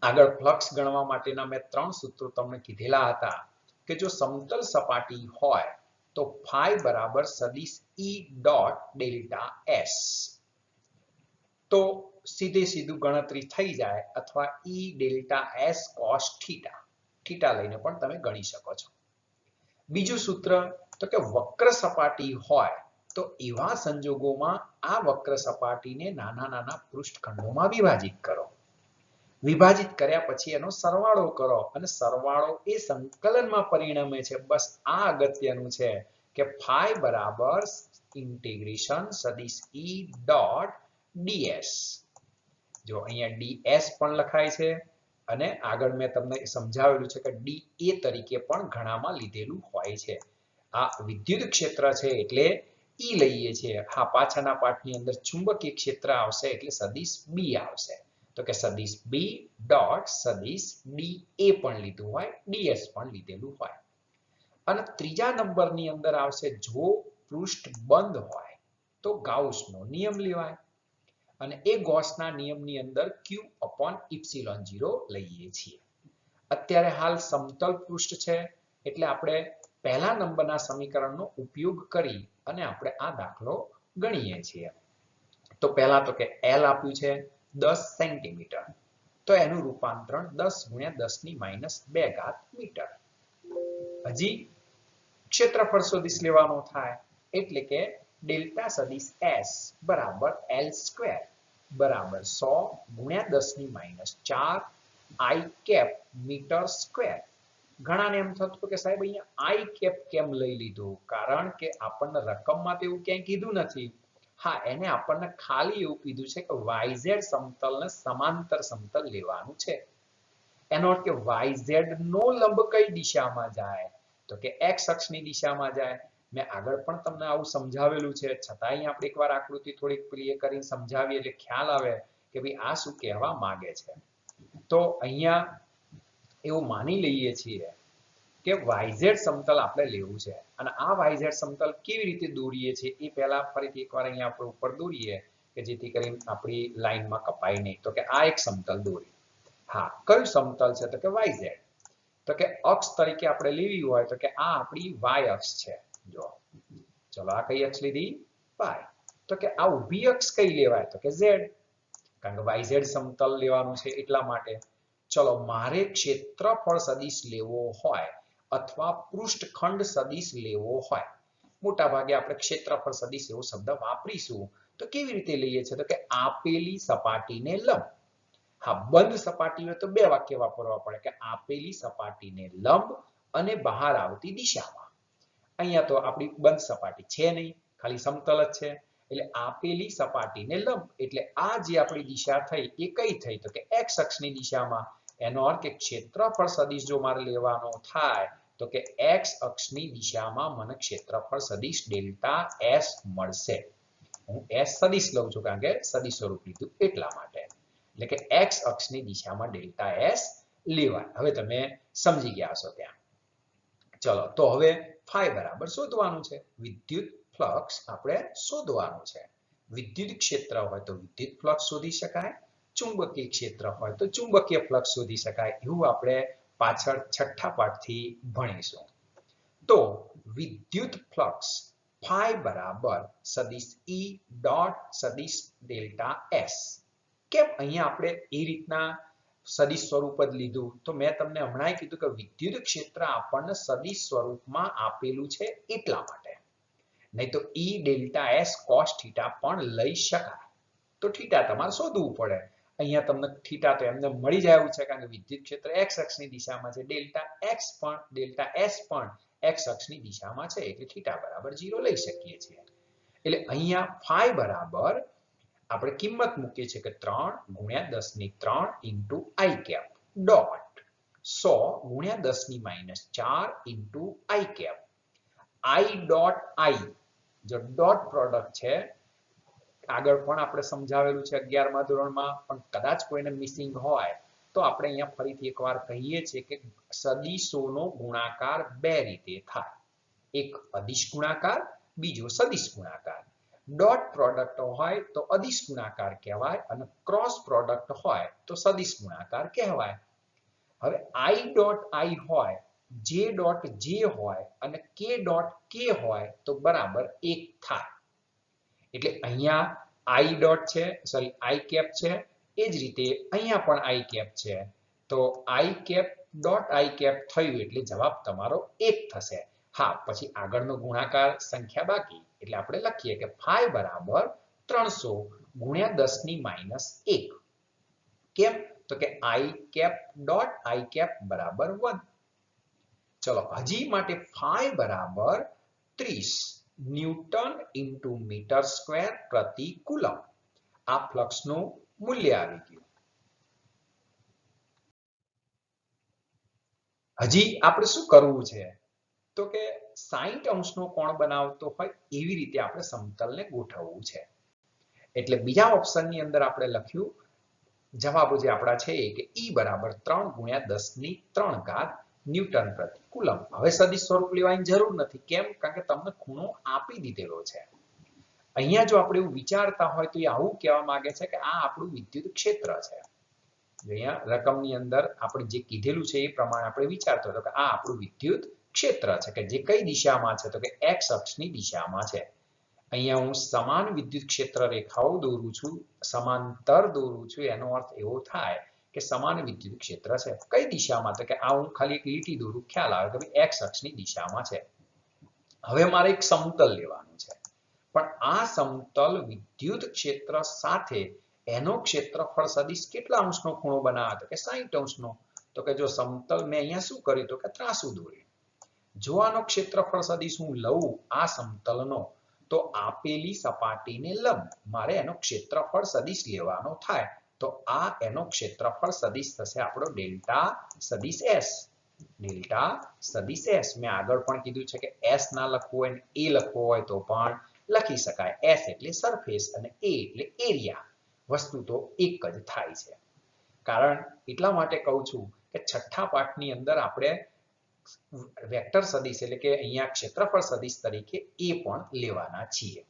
આગળ ફ્લક્સ ગણવા માટેના મેં 3 સૂત્રો તમને કીધેલા હતા કે જો સમતલ સપાટી હોય તો phi બરાબર સદિશ E ડોટ ડેલ્ટા S. તો સીધે સીધું ગણતરી થઈ જાય અથવા E delta S cos theta, theta લઈને પણ તમે ગણી શકો છો. બીજું સૂત્ર તો કે વક્ર સપાટી હોય તો એવા સંજોગોમાં આ વક્ર સપાટીને નાના નાના પૃષ્ઠખંડોમાં વિભાજિત કરો. વિભાજિત કર્યા પછી એનો સરવાળો કરો અને સરવાળો એ સંકલનમાં પરિણમે છે. બસ આ અગત્યનું છે કે phi બરાબર ઇન્ટિગ્રેશન સદિશ e ડોટ ds. જો અહીંયા ds પણ લખાય છે અને આગળ મેં તમને સમજાવેલું છે કે dA તરીકે પણ ઘણામાં લીધેલું હોય છે. આ વિદ્યુત ક્ષેત્ર છે એટલે E લઈએ છીએ. હા, પાછળના પાઠની અંદર ચુંબકીય ક્ષેત્ર આવશે એટલે સદિશ B આવશે. તો કે સદિશ B ડોટ સદિશ dA પણ લીધું હોય, ds પણ લીધેલું હોય. અને ત્રીજા નંબરની અંદર આવશે જો પૃષ્ઠ બંધ હોય તો ગાઉસનો નિયમ લેવાય. અને એ ગૌસના નિયમની અંદર Q/ε0 લઈએ છીએ. અત્યારે હાલ સમતલ પૃષ્ઠ છે એટલે આપણે પહેલા નંબરના સમીકરણનો ઉપયોગ કરી અને આપણે આ દાખલો ગણીએ છીએ. તો પહેલા તો કે L આપ્યું છે 10 સેન્ટીમીટર. તો એનું રૂપાંતરણ 10 × 10⁻² મીટર. હજી ક્ષેત્રફળ સદિશ લેવાનો થાય એટલે કે ડેલ્ટા સદિશ S બરાબર L² બરાબર 100 × 10⁻⁴ I કેપ મીટર સ્ક્વેર. ઘણાને એમ થતું કે સાહેબ અહીંયા I કેપ કેમ લઈ લીધું? કારણ કે આપણને રકમમાં તો એવું ક્યાંય કીધું નથી. હા, એને આપણને ખાલી એવું કીધું છે કે YZ સમતલને સમાંતર સમતલ લેવાનું છે. એનો અર્થ કે YZ નો લંબ કઈ દિશામાં જાય? તો કે X અક્ષની દિશામાં જાય. મેં આગળ પણ તમને આવું સમજાવેલું છે, છતાંય આપણે એકવાર આકૃતિ થોડીક ક્લિયર કરીને સમજાવીએ એટલે ખ્યાલ આવે કે ભાઈ આ શું કહેવા માંગે છે. તો અહીંયા એવું માની લઈએ છીએ કે YZ સમતલ આપણે લેવું છે અને આ YZ સમતલ કેવી રીતે દોરીએ છીએ એ પહેલા ફરીથી એકવાર અહીંયા આપણે ઉપર દોરીએ કે જેથી કરીને આપણી લાઈનમાં કપાય નહીં. તો કે આ એક સમતલ દોરી. હા, કયું સમતલ છે? તો કે YZ. તો કે અક્ષ તરીકે આપણે લેવી હોય તો કે આ આપણી Y અક્ષ છે. જો ચલો આ કઈ અક્ષ લીધી? Y. તો કે આ ઊભી અક્ષ કઈ લેવાય? તો કે Z. કારણ કે YZ સમતલ લેવાનું છે એટલા માટે. ચલો મારે ક્ષેત્રફળ સદિશ લેવો હોય અથવા પૃષ્ઠખંડ સદિશ લેવો હોય, મોટા ભાગે આપણે ક્ષેત્રફળ સદિશ એવો શબ્દ વાપરીશું. તો કેવી રીતે લઈએ છીએ? તો કે આપેલી સપાટીને લંબ. હા, બંધ સપાટી હોય તો બે વાક્ય વાપરવા પડે કે આપેલી સપાટીને લંબ અને બહાર આવતી દિશામાં. અહીંયા તો આપણી બંધ સપાટી છે નહીં, ખાલી સમતલ જ છે. એટલે આપેલી સપાટીને લંબ એટલે આ જે આપણી દિશા થઈ એ કઈ થઈ? તો કે X અક્ષની દિશામાં. એનો અર્થ કે ક્ષેત્રફળ સદિશ જો મારે લેવાનો થાય તો કે X અક્ષની દિશામાં મને ક્ષેત્રફળ સદિશ ડેલ્ટા S મળશે. હું S સદિશ લઉં છું કારણ કે સદિશ સ્વરૂપ લીધું એટલા માટે. એટલે કે X અક્ષની દિશામાં ડેલ્ટા S લેવાય. હવે તમે સમજી ગયા છો ત્યાં. ચલો તો હવે phi બરાબર શોધવાનું છે. વિદ્યુત ફ્લક્સ આપણે શોધવાનું છે. વિદ્યુત ક્ષેત્ર હોય તો વિદ્યુત ફ્લક્સ શોધી શકાય, ચુંબકીય ક્ષેત્ર હોય તો ચુંબકીય ફ્લક્સ શોધી શકાય. એવું આપણે પાછળ છઠ્ઠા પાઠથી ભણીશું. તો વિદ્યુત ફ્લક્સ phi બરાબર સદિશ E ડોટ સદિશ ડેલ્ટા S. કેમ અહીંયા આપણે એ રીતના સદિશ સ્વરૂપ જ લીધું? તો મેં તમને હમણાં કીધું કે વિદ્યુત ક્ષેત્ર આપણને સદિશ સ્વરૂપમાં આપેલું છે એટલા માટે. નહીં તો E delta S cos theta પણ લઈ શકાય. તો થીટા તમારે શોધવું પડે. અહીંયા તમને થીટા તો એમને મળી જાય એવું છે કારણ કે વિદ્યુત ક્ષેત્ર X અક્ષની દિશામાં છે. ડેલ્ટા S પણ X અક્ષની દિશામાં છે એટલે થીટા બરાબર 0 લઈ શકીએ છીએ. એટલે અહીંયા phi બરાબર આપણે કિંમત મૂકીએ છીએ કે 3 × 10⁻³ I cap dot 100 × 10⁻⁴ I cap. I dot I જો ડોટ પ્રોડક્ટ છે, આગળ પણ આપણે સમજાવેલું છે 11મા ધોરણમાં, પણ કદાચ કોઈને મિસિંગ હોય તો આપણે અહીંયા ફરીથી એકવાર કહીએ છીએ કે સદિશોનો ગુણાકાર બે રીતે થાય. એક અદિશ ગુણાકાર, બીજો સદિશ ગુણાકાર. ડોટ પ્રોડક્ટ હોય તો અદિશ ગુણાકાર કહેવાય અને ક્રોસ પ્રોડક્ટ હોય તો સદિશ ગુણાકાર કહેવાય. હવે I ડોટ I હોય, J ડોટ J હોય અને K ડોટ K હોય તો બરાબર 1 થાય. એટલે અહીંયા I ડોટ છે, સોરી I કેપ છે, એ જ રીતે અહીંયા પણ I કેપ છે. તો I cap dot I cap થયું એટલે જવાબ તમારો 1 થશે. હા, પછી આગળનો ગુણાકાર સંખ્યા બાકી એટલે આપણે લખીએ કે phi બરાબર 300 × 10⁻⁴. કેમ? તો કે i cap dot i cap બરાબર 1. ચલો હજી માટે phi બરાબર 30 ન્યૂટન ઇન્ટુ મીટર સ્ક્વેર પ્રતિ કુલમ. આ ફ્લક્સનું મૂલ્ય આવી ગયું. હજી આપણે શું કરવું છે તો કે 60 અંશનો કોણ બનાવતો હોય એવી રીતે આપણે સમતલને ગોઠવવું છે. એટલે બીજા ઓપ્શનની અંદર આપણે લખ્યું જવાબો જે આપણા છે કે E બરાબર 3 ગુણ્યા 10 ની 3 ઘાત ન્યૂટન પ્રતિ કુલમ. હવે સદિશ સ્વરૂપ લેવાની જરૂર નથી. કેમ? કારણ કે તમને ખૂણો આપી દીધેલો છે. અહીંયા જો આપણે એવું વિચારતા હોય તો એ આવું કહેવા માંગે છે કે આ આપણું વિદ્યુત ક્ષેત્ર છે. અહીંયા રકમની અંદર આપણે જે કીધેલું છે એ પ્રમાણે આપણે વિચારતો હતો કે આ આપણું વિદ્યુત ક્ષેત્ર છે કે જે કઈ દિશામાં છે તો કે x અક્ષની દિશામાં છે. અહીંયા હું સમાન વિદ્યુત ક્ષેત્ર રેખાઓ દોરું છું, સમાંતર દોરું છું. એનો અર્થ એવો થાય કે સમાન વિદ્યુત ક્ષેત્ર છે. કઈ દિશામાં? તો કે આ હું ખાલી એક લીટી દોરું, ખ્યાલ આવે કે ભાઈ x અક્ષની દિશામાં છે. હવે મારે એક સમતલ લેવાનું છે, પણ આ સમતલ વિદ્યુત ક્ષેત્ર સાથે એનો ક્ષેત્રફળ સદિશ કેટલા અંશનો ખૂણો બનાવે? તો કે 60 અંશનો. તો કે જો સમતલ મેં અહીંયા શું કર્યું તો કે ત્રાસુ દોર્યું. જો આનો ક્ષેત્રફળ સદિશ હું લઉં આ સમતલનો તો આપેલી સપાટીને લંબ મારે એનો ક્ષેત્રફળ સદિશ લેવાનો થાય. તો આ એનો ક્ષેત્રફળ સદિશ થશે આપણો ડેલ્ટા સદિશ s. ડેલ્ટા સદિશ s મેં આગળ પણ કીધું છે કે s ના લખવું હોય ને a લખવો હોય તો પણ લખી શકાય. s એટલે સરફેસ અને a એટલે એરિયા. વસ્તુ તો એક જ થાય છે. કારણ એટલા માટે કહું છું કે છઠ્ઠા પાઠની અંદર આપણે વેક્ટર સદિશ એટલે કે અહીંયા ક્ષેત્રફળ સદિશ તરીકે એ પણ લેવાના છીએ.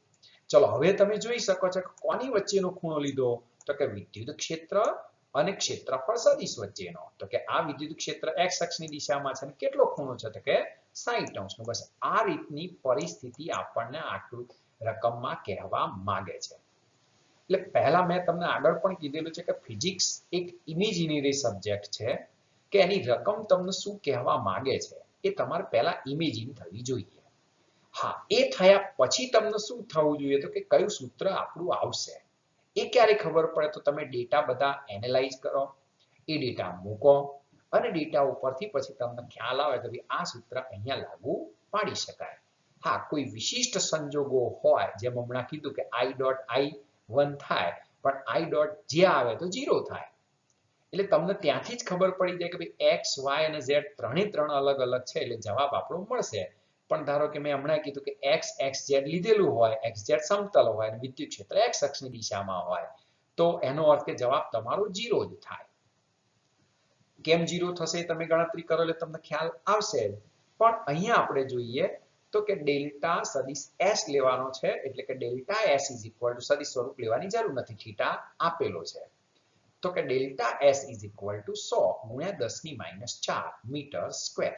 ચલો હવે તમે જોઈ શકો છો કે કોની વચ્ચેનો ખૂણો લીધો તો કે વિદ્યુત ક્ષેત્ર અને ક્ષેત્રફળ સદિશ વચ્ચેનો. તો કે આ વિદ્યુત ક્ષેત્ર x અક્ષની દિશામાં છે અને કેટલો ખૂણો છે તો કે 60 અંશનો. બસ આ રીતની પરિસ્થિતિ આપણને આટલું રકમમાં કહેવા માંગે છે. એટલે પહેલા મેં તમને આગળ પણ કીધેલું છે કે ફિઝિક્સ એક ઇમેજિનરી સબ્જેક્ટ છે કે એની રકમ તમને શું કહેવા માંગે છે એ તમારે પહેલા ઇમેજિન થવી જોઈએ. હા, એ થયા પછી તમને શું થવું જોઈએ તો કે કયું સૂત્ર આપણું આવશે એ ક્યારે ખબર પડે તો તમે ડેટા બધા એનાલાઇઝ કરો, એ ડેટા મૂકો અને ડેટા ઉપરથી પછી તમને ખ્યાલ આવે કે ભાઈ આ સૂત્ર અહીંયા લાગુ પાડી શકાય. હા, કોઈ વિશિષ્ટ સંજોગો હોય જેમ હમણાં કીધું કે i ડોટ i 1 થાય પણ i ડોટ જે આવે તો 0 થાય. એટલે તમને ત્યાંથી જ ખબર પડી જાય કે ભાઈ x, y અને z ત્રણ અલગ અલગ છે એટલે જવાબ આપણો મળશે. પણ ધારો કે મેં હમણાં કીધું કે x, xz લીધેલું હોય, xz સમતલ હોય અને વિદ્યુત ક્ષેત્ર x અક્ષની દિશામાં હોય તો એનો અર્થ કે જવાબ તમારો 0 જ થાય. કેમ 0 થશે તમે ગણતરી કરો એટલે તમને ખ્યાલ આવશે. પણ અહીંયા આપણે જોઈએ તો કે ડેલ્ટા સદિશ s લેવાનો છે એટલે કે delta s is equal to સદિશ સ્વરૂપ લેવાની જરૂર નથી, થીટા આપેલો છે. તો કે delta s is equal to 100 ગુણ્યા 10 ની -4 મીટર સ્ક્વેર.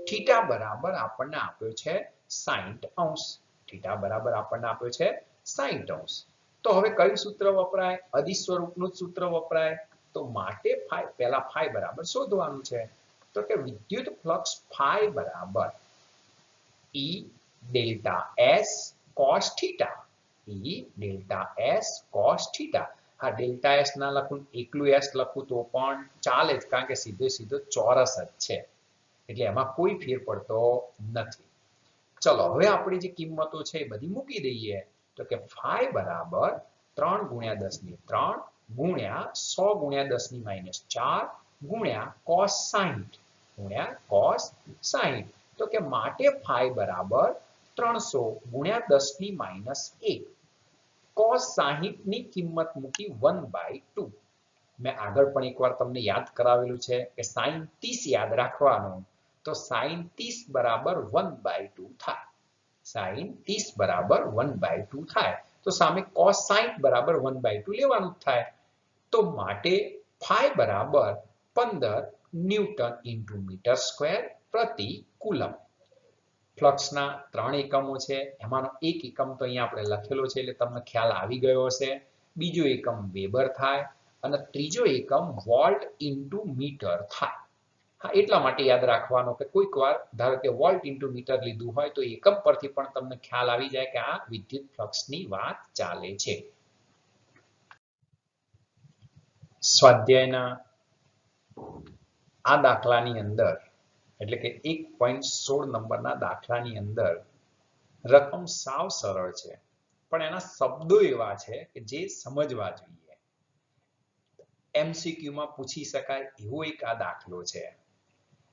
થીટા બરાબર આપણને આપ્યો છે 60 અંશ. થીટા બરાબર આપણને આપ્યો છે 60 અંશ. તો હવે કયું સૂત્ર વપરાય? અદિશ સ્વરૂપનું જ સૂત્ર વપરાય. તો માટે પહેલા phi બરાબર શોધવાનું છે. તો કે વિદ્યુત ફ્લક્સ phi બરાબર E delta s cos theta. E delta s cos theta. હા, ડેલ્ટા s ના લખું, એકલું s લખું તો પણ ચાલે જ કારણ કે સીધો ચોરસ જ છે. એટલે એમાં કોઈ ફેર પડતો નથી. ચલો હવે આપણી જે કિંમતો છે એ બધી મૂકી દઈએ. તો કે phi બરાબર 3 ગુણ્યા 10 ની 3 ગુણ્યા 100 ગુણ્યા 10 ની -4 ગુણ્યા cos 60 ગુણ્યા cos 60. તો કે માટે phi બરાબર 300 ગુણ્યા 10 ની -1 cos 60 ની કિંમત મૂકી 1/2. મેં આગળ પણ એકવાર તમને યાદ કરાવેલું છે કે sin 30 યાદ રાખવાનું. તો sin 30 બરાબર 1/2 થાય. sin 30 બરાબર 1/2 થાય. તો સામે cos 60 બરાબર 1/2 લેવાનું જ થાય. તો માટે phi બરાબર 15 ન્યૂટન ઇન્ટુ મીટર સ્ક્વેર પ્રતિ કુલમ. ફ્લક્સના 3 એકમો છે, એમાંનો એક એકમ તો અહીંયા આપણે લખેલો છે એટલે તમને ખ્યાલ આવી ગયો હશે. બીજો એકમ વેબર થાય અને ત્રીજો એકમ વોલ્ટ ઇન્ટુ મીટર થાય. હા, એટલા માટે યાદ રાખવાનો કે કોઈક વાર ધારો કે વોલ્ટ ઇન્ટુ મીટર લીધું હોય તો એકમ પરથી પણ તમને ખ્યાલ આવી જાય કે આ વિદ્યુત ફ્લક્સની વાત ચાલે છે. સ્વાધ્યાયના આ દાખલાની અંદર એટલે કે 1.16 નંબરના દાખલાની અંદર રકમ સાવ સરળ છે, પણ એના શબ્દો એવા છે કે જે સમજવા જોઈએ. MCQ માં પૂછી શકાય એવો એક આ દાખલો છે.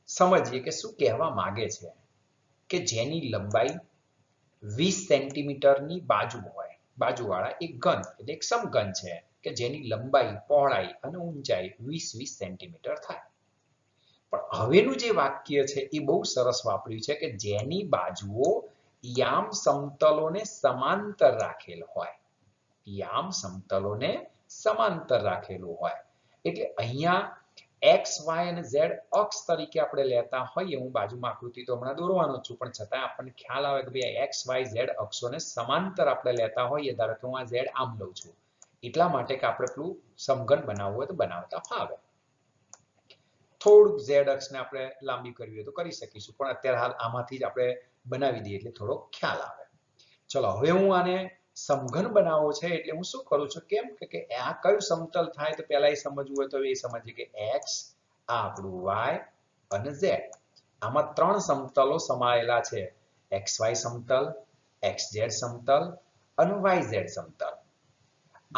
સમજીએ કે શું કહેવા માંગે છે કે જેની લંબાઈ 20 સેન્ટીમીટરની બાજુ હોય, બાજુવાળા એક ઘન એટલે એક સમઘન છે કે જેની લંબાઈ, પહોળાઈ અને ઊંચાઈ 20 સેન્ટીમીટર થાય. પણ હવેનું જે વાક્ય છે એ બહુ સરસ વાપર્યું છે કે જેની બાજુઓ યામ સમતલોને સમાંતર રાખેલ હોય. યામ સમતલોને સમાંતર રાખેલું હોય એટલે અહીંયા x, y અને z અક્ષ તરીકે આપણે લેતા હોઈએ, હું બાજુમાં આકૃતિ તો હમણાં દોરવાનો છું, પણ છતાં આપણને ખ્યાલ આવે કે ભાઈ x, y, z અક્ષોને સમાંતર આપણે લેતા હોઈએ. ધારો કે હું આ z આમ લઉં છું એટલા માટે કે આપણે પેલું સમઘન બનાવવું હોય તો બનાવતા ફાવે. થોડુંક z અક્ષને આપણે લાંબી કરવી હોય તો કરી શકીશું, પણ અત્યારે હાલ આમાંથી જ આપણે બનાવી દઈએ એટલે થોડો ખ્યાલ આવે. ચલો હવે હું આને સમઘન બનાવવો છે એટલે હું શું કરું છું, કેમ કે આ કયું સમતલ થાય તો પહેલા એ સમજવું હોય તો એ સમજીએ કે x, આ આપણું y અને z. આમાં ત્રણ સમતલો સમાયેલા છે, xy સમતલ, xz સમતલ અને yz સમતલ.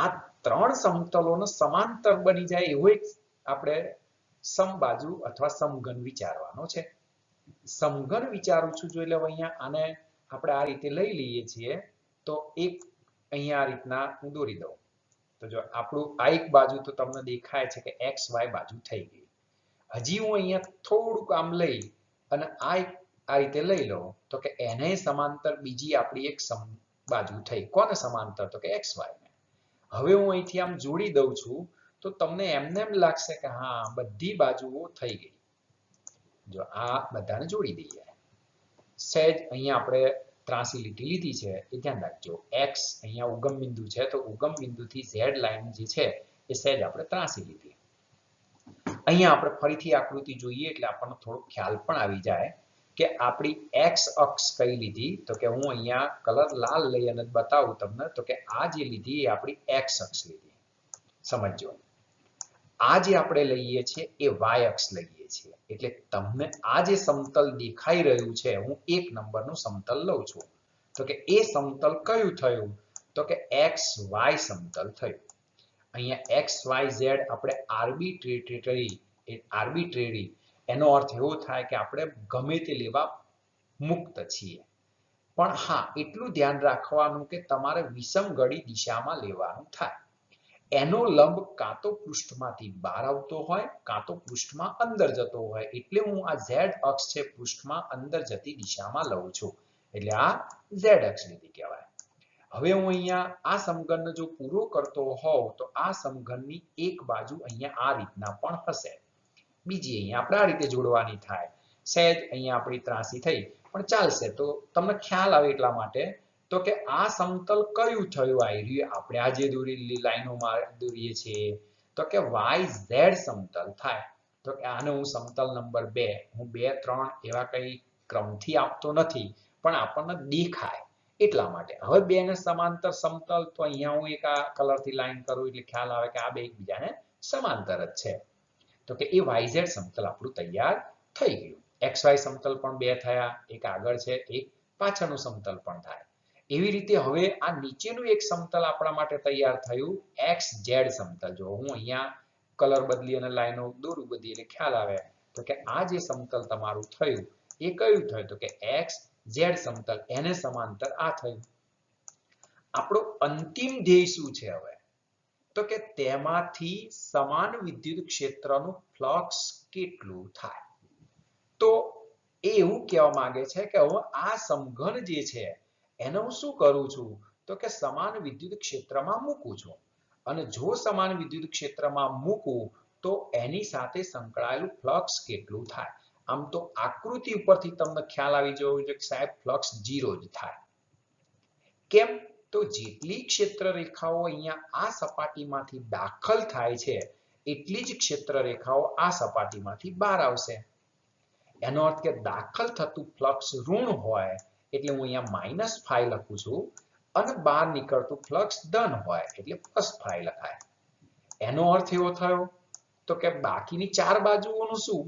આ ત્રણ સમતલોનો સમાંતર બની જાય એવો એક આપણે સમબાજુ અથવા સમઘન વિચારવાનો છે. સમઘન વિચારું છું જો એટલે અહીંયા આને આપણે આ રીતે લઈ લઈએ છીએ તો એક અહીંયા આ રીતના હું દોરી દઉં તો જો આપણું આ એક બાજુ તો તમને દેખાય છે કે xy બાજુ થઈ ગઈ. હજી હું અહીંયા થોડુંક આમ લઈ અને આ રીતે લઈ લઉં તો કે એને સમાંતર બીજી આપણી એક બાજુ થઈ. કોને સમાંતર તો કે xy ને. હવે હું અહીંથી આમ જોડી દઉં છું તો તમને એમને એમ લાગશે કે હા બધી બાજુઓ થઈ ગઈ. જો આ બધાને જોડી દઈએ. સહેજ અહીંયા આપણે ત્રાસી લીટી લીધી છે એ ધ્યાન રાખજો. x અહીંયા ઉગમ બિંદુ છે તો ઉગમ બિંદુથી z લાઈન જે છે એ સહેજ આપણે ત્રાસી લીધી. અહીંયા આપણે ફરીથી આકૃતિ જોઈએ એટલે આપણને થોડો ખ્યાલ પણ આવી જાય કે આપણી x અક્ષ કઈ લીધી તો કે હું અહીંયા કલર લાલ લઈ અને બતાવું તમને તો કે આ જે લીધી એ આપણી x અક્ષ લીધી. સમજો આ જે આપણે લઈએ છીએ એ y અક્ષ લઈએ છીએ એટલે તમને આ જે સમતલ દેખાઈ રહ્યું છે, હું એક નંબરનું સમતલ લઉં છું તો કે એ સમતલ કયું થયું તો કે xy સમતલ થયું. અહીંયા x, y, z આપણે આર્બિટ્રેરી એનો અર્થ એવો થાય કે આપણે ગમે તે લેવા મુક્ત છીએ. પણ હા એટલું ધ્યાન રાખવાનું કે તમારે વિષમઘડી દિશામાં લેવાનું થાય. એનો લંબ કાં તો પૃષ્ઠમાંથી બહાર આવતો હોય કાં તો પૃષ્ઠમાં અંદર જતો હોય એટલે હું આ z અક્ષ છે પૃષ્ઠમાં અંદર જતી દિશામાં લઉં છું એટલે આ z અક્ષ લીધી કહેવાય. હવે હું અહીંયા આ સમઘનને જો પૂરો કરતો હોઉં તો આ સમઘનની એક બાજુ અહીંયા આ રીતના પણ હશે, બીજી અહીંયા આપણે આ રીતે જોડવાની થાય. સહેજ અહીંયા આપણી ત્રાસી થઈ પણ ચાલશે તો તમને ખ્યાલ આવે એટલા માટે તો કે આ સમતલ કયું થયું આપણે આ જે દોરેલી લાઈનોમાં દોરીએ છીએ તો કે yz સમતલ થાય. તો કે આને હું સમતલ નંબર 2 હું 2 3 એવા કઈ ક્રમથી આપતો નથી પણ આપણને દેખાય એટલા માટે. હવે બે ને સમાંતર સમતલ તો અહીંયા હું એક આ કલરથી લાઈન કરું એટલે ખ્યાલ આવે કે આ બે એકબીજાને સમાંતર જ છે તો કે એ yz સમતલ આપણું તૈયાર થઈ ગયું. xy સમતલ પણ બે થયા, એક આગળ છે એક પાછળનું સમતલ પણ થાય. એવી રીતે હવે આ નીચેનું એક સમતલ આપણા માટે તૈયાર થયું xz સમતલ. જો હું અહીંયા કલર બદલી અને લાઈનો દોરું બધી એટલે ખ્યાલ આવે તો કે આ જે સમતલ તમારું થયું એ કયું થયું તો કે xz સમતલ, એને સમાંતર આ થયું. આપણો અંતિમ ધ્યેય શું છે હવે તો કે તેમાંથી સમાન વિદ્યુત ક્ષેત્રનું ફ્લક્સ કેટલું થાય. તો એ એવું કહેવા માંગે છે કે હવે આ સમઘન જે છે એને હું શું કરું છું તો કે સમાન વિદ્યુત ક્ષેત્રમાં મૂકું છું અને જો સમાન વિદ્યુત ક્ષેત્રમાં મૂકું તો એની સાથે સંકળાયેલું ફ્લક્સ કેટલું થાય. આમ તો આકૃતિ ઉપરથી તમને ખ્યાલ આવી જવો જોઈએ કે સાહેબ ફ્લક્સ 0 જ થાય. કેમ તો જેટલી ક્ષેત્ર રેખાઓ અહીંયા આ સપાટીમાંથી દાખલ થાય છે એટલી જ ક્ષેત્ર રેખાઓ આ સપાટીમાંથી બહાર આવશે. એનો અર્થ કે દાખલ થતું ફ્લક્સ ઋણ હોય એટલે હું અહીંયા -phi લખું છું અને બહાર નીકળતું ફ્લક્સ ધન હોય એટલે +phi લખાય. એનો અર્થ એવો થયો તો કે બાકીની ચાર બાજુઓનું શું?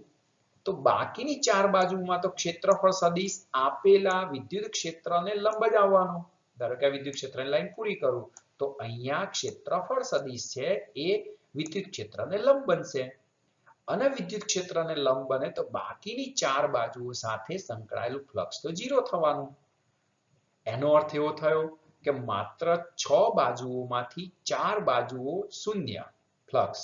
તો બાકીની ચાર બાજુમાં તો ક્ષેત્રફળ સદિશ આપેલા વિદ્યુત ક્ષેત્રને લંબ જ આવવાનો. ધારો કે વિદ્યુત ક્ષેત્રની લાઈન પૂરી કરું તો અહીંયા ક્ષેત્રફળ સદિશ છે એ વિદ્યુત ક્ષેત્રને લંબ બનશે. અને વિદ્યુત ક્ષેત્રને લંબ બને તો બાકીની ચાર બાજુઓ સાથે સંકળાયેલું ફ્લક્સ તો 0 થવાનું. એનો અર્થ એવો થયો કે માત્ર 6 બાજુઓમાંથી 4 બાજુઓ શૂન્ય ફ્લક્સ,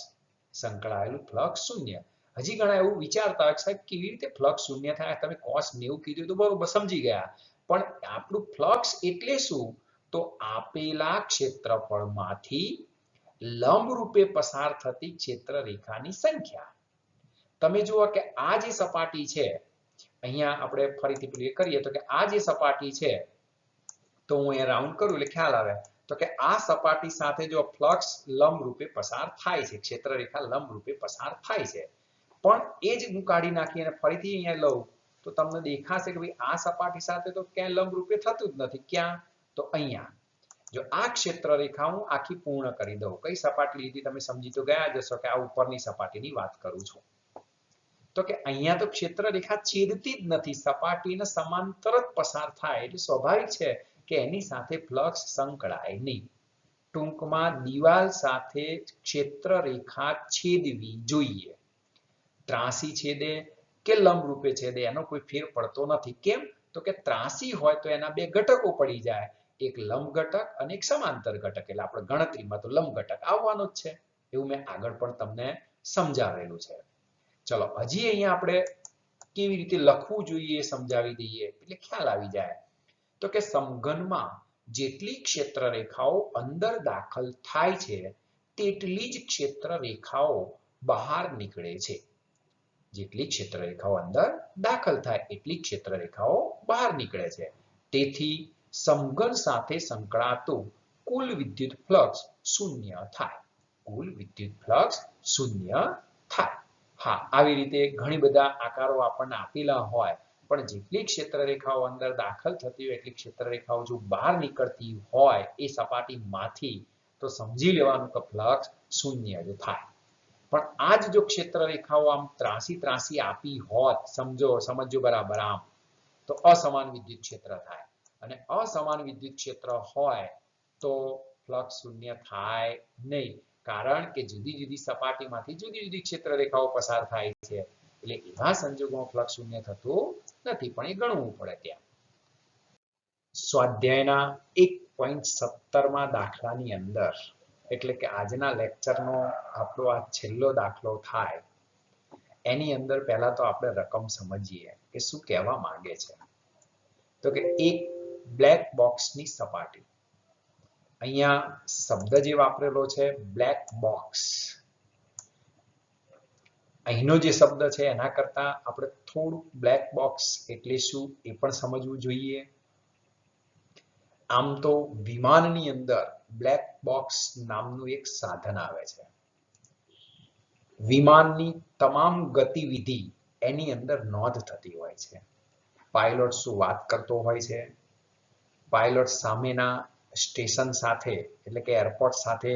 સંકળાયેલું ફ્લક્સ શૂન્ય. હજી ઘણા એવું વિચારતા હોય સાહેબ કેવી રીતે ફ્લક્સ શૂન્ય થાય? તમે cos 90 કીધું તો બરોબર સમજી ગયા, પણ આપણું ફ્લક્સ એટલે શું? તો આપેલા ક્ષેત્રફળમાંથી લંબ રૂપે પસાર થતી ક્ષેત્ર રેખાની સંખ્યા. તમે જુઓ કે આ જે સપાટી છે, અહીંયા આપણે ફરીથી પેલી કરીએ તો કે આ જે સપાટી છે, તો હું અહીંયા રાઉન્ડ કરું એટલે ખ્યાલ આવે તો કે આ સપાટી સાથે જો ફ્લક્સ લંબ રૂપે પસાર થાય છે, ક્ષેત્ર રેખા લંબ રૂપે પસાર થાય છે, પણ એ જ હું કાઢી નાખી અને ફરીથી અહીંયા લઉં તો તમને દેખાશે કે ભાઈ આ સપાટી સાથે તો ક્યાંય લંબ રૂપે થતું જ નથી. ક્યાં? તો અહીંયા. જો આ ક્ષેત્ર રેખા હું આખી પૂર્ણ કરી દઉં, કઈ સપાટી લીધી તમે સમજી તો ગયા જશો કે આ ઉપરની સપાટીની વાત કરું છું. તો કે અહીંયા તો ક્ષેત્ર રેખા છેદતી જ નથી, સપાટીને સમાંતર જ પસાર થાય એટલે સ્વાભાવિક છે કે એની સાથે ફ્લક્સ સંકળાય નહીં. ટૂંકમાં દિવાલ સાથે ક્ષેત્ર રેખા છેદવી જોઈએ. ત્રાસી છેદે કે લંબ રૂપે છેદે એનો કોઈ ફેર પડતો નથી. કેમ? તો કે ત્રાસી હોય તો એના બે ઘટકો પડી જાય, એક લંબ ઘટક અને એક સમાંતર ઘટક. એટલે આપણે ગણતરીમાં તો લંબ ઘટક આવવાનો જ છે, એવું મેં આગળ પણ તમને સમજાવેલું છે. ચલો હજી અહીંયા આપણે કેવી રીતે લખવું જોઈએ સમજાવી દઈએ એટલે ખ્યાલ આવી જાય. તો કે સમઘનમાં જેટલી ક્ષેત્ર રેખાઓ અંદર દાખલ થાય છે તેટલી જ ક્ષેત્ર રેખાઓ બહાર નીકળે છે. જેટલી ક્ષેત્ર રેખાઓ અંદર દાખલ થાય એટલી ક્ષેત્ર રેખાઓ બહાર નીકળે છે. તેથી સમઘન સાથે સંકળાતું કુલ વિદ્યુત ફ્લક્સ શૂન્ય થાય. કુલ વિદ્યુત ફ્લક્સ શૂન્ય થાય. હા, આવી રીતે ઘણી બધા આકારો આપણને આપેલા હોય, પણ જેટલી ક્ષેત્ર રેખાઓ અંદર દાખલ થતી હોય એટલી ક્ષેત્ર રેખાઓ જો બહાર નીકળતી હોય એ સપાટીમાંથી તો સમજી લેવાનું કે ફ્લક્સ શૂન્ય જ થાય. પણ આ જ જો ક્ષેત્ર રેખાઓ આમ ત્રાસી આપી હોત, સમજો બરાબર આમ, તો અસમાન વિદ્યુત ક્ષેત્ર થાય. અને અસમાન વિદ્યુત ક્ષેત્ર હોય તો ફ્લક્સ શૂન્ય થાય નહીં, કારણ કે જુદી જુદી સપાટીમાંથી જુદી જુદી ક્ષેત્ર રેખાઓ પસાર થાય છે. એટલે એવા સંજોગોમાં ફ્લક્સ શૂન્ય થતું નથી, પણ એ ગણવું પડે ત્યાં. સ્વાધ્યાયના 1.17માં દાખલાની અંદર, એટલે કે આજના લેક્ચરનો આપણો આ છેલ્લો દાખલો થાય એની અંદર પહેલા તો આપણે રકમ સમજીએ કે શું કહેવા માંગે છે. તો કે એક બ્લેક બોક્સની સપાટી, અહીંયા શબ્દ જે વાપરેલો છે બ્લેક બોક્સ, અહીંનો જે શબ્દ છે એના કરતા આપણે થોડું બ્લેક બોક્સ એટલે શું એ પણ સમજવું જોઈએ. આમ તો વિમાનની અંદર બ્લેક બોક્સ નામનું એક સાધન આવે છે. વિમાનની તમામ ગતિવિધિ એની અંદર નોંધ થતી હોય છે. પાયલોટ શું વાત કરતો હોય છે, પાયલોટ સામેના સ્ટેશન સાથે એટલે કે એરપોર્ટ સાથે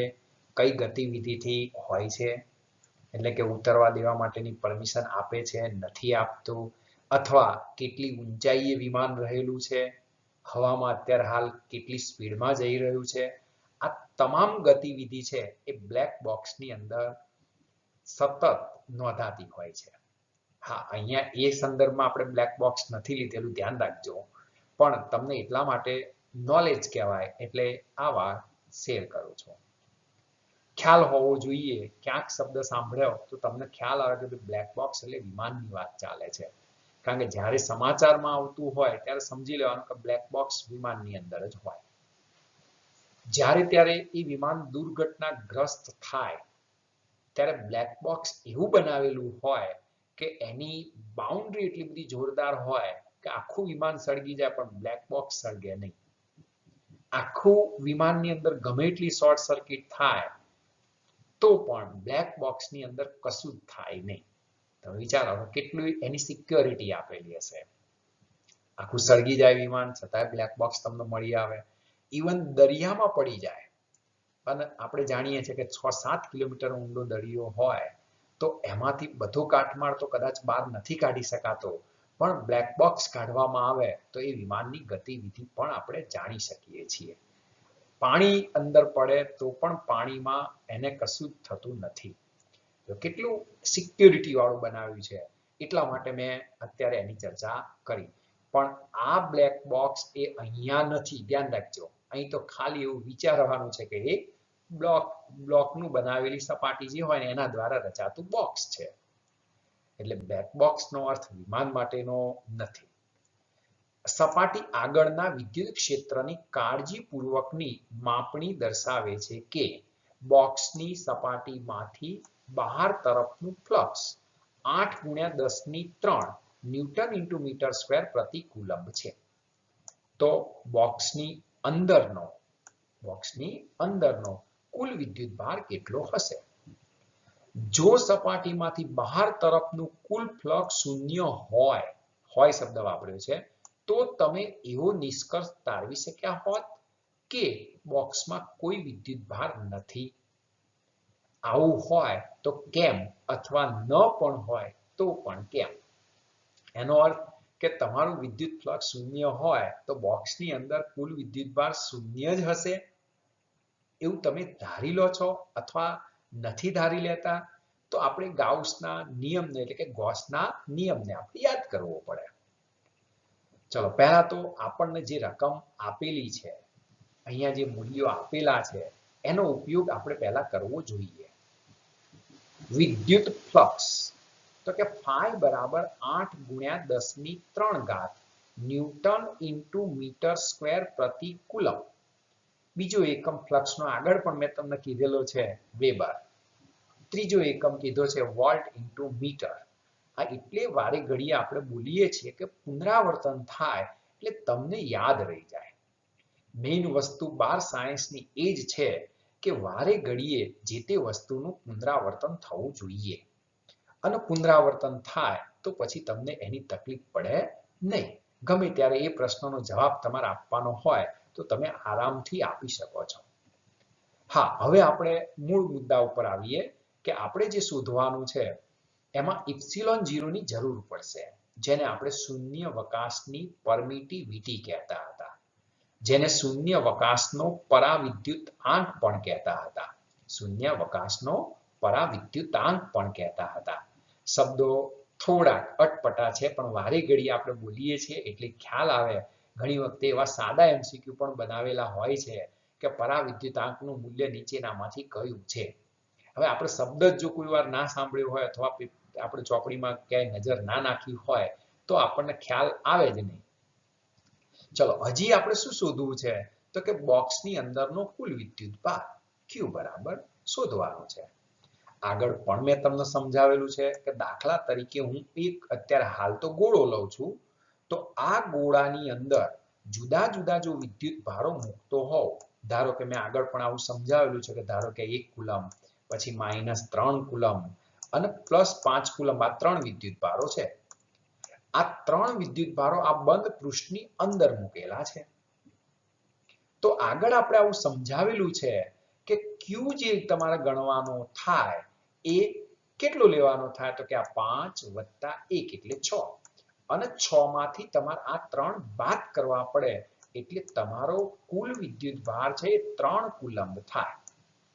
કઈ ગતિવિધિથી હોય છે, એટલે કે ઉતરવા દેવા માટેની પરમિશન આપે છે, નથી આપતું, અથવા કેટલી ઊંચાઈએ વિમાન રહેલું છે, હવામાં અત્યારે હાલ કેટલી સ્પીડમાં જઈ રહ્યું છે. આ તમામ ગતિવિધિ છે એ બ્લેક બોક્સની અંદર સતત નોંધાતી હોય છે. હા, અહીંયા એ સંદર્ભમાં આપણે બ્લેક બોક્સ નથી લીધેલું, ધ્યાન રાખજો, પણ તમને એટલા માટે નોલેજ કહેવાય એટલે આ વાત શેર કરું છું. ખ્યાલ હોવો જોઈએ, ક્યાંક શબ્દ સાંભળ્યો તો તમને ખ્યાલ આવે કે બ્લેક બોક્સ એટલે વિમાનની વાત ચાલે છે. કારણ કે જ્યારે સમાચારમાં આવતું હોય ત્યારે સમજી લેવાનું કે બ્લેક બોક્સ વિમાનની અંદર જ હોય. જ્યારે ત્યારે એ વિમાન દુર્ઘટનાગ્રસ્ત થાય ત્યારે બ્લેક બોક્સ એવું બનાવેલું હોય કે એની બાઉન્ડ્રી એટલી બધી જોરદાર હોય કે આખું વિમાન સળગી જાય પણ બ્લેક બોક્સ સળગે નહીં. આખું વિમાનની અંદર ગમે એટલી શોર્ટ સર્કિટ થાય તો પણ બ્લેક બોક્સની અંદર કશું જ થાય નહીં. તમે વિચારો કેટલી એની સિક્યોરિટી આપેલી હશે. આખું સળગી જાય વિમાન છતાંય બ્લેક બોક્સ તમને મળી આવે. ઇવન દરિયામાં પડી જાય અને આપણે જાણીએ છીએ કે 6-7 કિલોમીટર ઊંડો દરિયો હોય તો એમાંથી બધો કાટમાળ તો કદાચ બહાર નથી કાઢી શકાતો, પણ બ્લેક બોક્સ કાઢવામાં આવે તો એ વિમાનની ગતિવિધિ પણ આપણે જાણી શકીએ છીએ. પાણી અંદર પડે તો પણ પાણીમાં એને કશું જ થતું નથી. તો કેટલું સિક્યોરિટી વાળું બનાવ્યું છે, એટલા માટે મેં અત્યારે એની ચર્ચા કરી. પણ આ બ્લેક બોક્સ એ અહીંયા નથી, ધ્યાન રાખજો. અહીં તો ખાલી એવું વિચારવાનું છે કે એ બ્લોકનું બનાવેલી સપાટી જે હોય ને એના દ્વારા રચાતું બોક્સ છે. એટલે બ્લેક બોક્સનો અર્થ વિમાન માટેનો નથી. સપાટી આગળના વિદ્યુત ક્ષેત્રની કાળજીપૂર્વકની માપણી દર્શાવે છે કે બોક્સની સપાટીમાંથી બહાર તરફનું flux 8×10⁻³ newton into metre square પ્રતિ કુલમ્બ છે. તો બોક્સની અંદરનો કુલ વિદ્યુત ભાર કેટલો હશે? જો સપાટીમાંથી બહાર તરફનું કુલ ફ્લક્સ શૂન્ય હોય શબ્દ વાપર્યો છે, તો તમે એવો નિષ્કર્ષ તારવી શક્યા હોત કે બોક્સમાં કોઈ વિદ્યુત ભાર નથી. આવું હોય તો કેમ, અથવા ન પણ હોય તો પણ કેમ? એનો અર્થ કે તમારું વિદ્યુત ફ્લક્સ શૂન્ય હોય તો બોક્સની અંદર કુલ વિદ્યુત ભાર શૂન્ય જ હશે એવું તમે ધારી લો છો અથવા નથી ધારી લેતા? તો આપણે ગાઉસના નિયમને એટલે કે ગોસના નિયમને આપણે યાદ કરવો પડે. ચલો, પહેલા તો આપણને જે રકમ આપેલી છે, અહીંયા જે મૂલ્યો આપેલા છે, એનો ઉપયોગ આપણે પહેલા કરવો જોઈએ. વિદ્યુત ફ્લક્સ તો કે phi બરાબર 8×10⁻³ ન્યૂટન ઇન્ટુ મીટર સ્ક્વેર પ્રતિ કુલમ. બીજો એકમ ફ્લક્સનો આગળ પણ મેં તમને કીધેલો છે વેબર. ત્રીજો એકમ કીધો છે વોલ્ટ ઇન્ટુ મીટર. આ એટલે વારે ઘડીએ આપણે બોલીએ છીએ કે પુનરાવર્તન થાય એટલે તમને યાદ રહી જાય. મેઇન વસ્તુ બાર સાયન્સની એ જ છે કે વારે ઘડીએ જે તે વસ્તુનું પુનરાવર્તન થવું જોઈએ. અને પુનરાવર્તન થાય તો પછી તમને એની તકલીફ પડે નહીં. ગમે ત્યારે એ પ્રશ્નનો જવાબ તમારે આપવાનો હોય તો તમે આરામથી આપી શકો છો. હા, હવે આપણે મૂળ મુદ્દા ઉપર આવીએ કે આપણે જે શોધવાનું છે એમાં ε0 ની જરૂર પડશે, જેને આપણે શૂન્યાવકાશની પરમિટિવિટી કહેતા હતા, જેને શૂન્યાવકાશનો પરાવિદ્યુતાંક પણ કહેતા હતા. શૂન્યાવકાશનો પરાવિદ્યુતાંક પણ કહેતા હતા. શબ્દો થોડા અટપટા છે, પણ વારે ઘડી આપણે બોલીએ છીએ એટલે ખ્યાલ આવે. ઘણી વખતે એવા સાદા MCQ પણ બનાવેલા હોય છે કે પરાવિદ્યુતાંકનું મૂલ્ય નીચેનામાંથી કયું છે. હવે આપણે શબ્દ જ જો કોઈ વાર ના સાંભળ્યો હોય અથવા આપણે ચોપડીમાં ક્યાંય નજર ના નાખી હોય તો આપણને ખ્યાલ આવે જ નહીં. ચલો, હજી આપણે શું શોધવું છે? તો કે બોક્સની અંદરનો કુલ વિદ્યુત ભાર Q બરાબર શોધવાનો છે. આગળ પણ મેં તમને સમજાવેલું છે કે દાખલા તરીકે હું અત્યારે હાલ તો ગોળો લઉં છું, તો આ ગોળાની અંદર જુદા જુદા જો વિદ્યુત ભારો મૂકતો હોઉં, ધારો કે મેં આગળ પણ આવું સમજાવેલું છે કે ધારો કે 1 કુલમ, પછી -3 કુલમ અને +5 કુલમ, આ 3 વિદ્યુત ભારો છે. આ 3 વિદ્યુત ભારો આ બંધ પૃષ્ઠની અંદર મૂકેલા છે. તો આગળ આપણે આવું સમજાવેલું છે કે Q જે તમારે ગણવાનો થાય એ કેટલો લેવાનો થાય? તો કે આ 5 + 1 એટલે 6. અને 6 માંથી તમારે આ 3 બાદ કરવા પડે એટલે તમારો કુલ વિદ્યુત ભાર છે એ 3 કુલમ્બ થાય.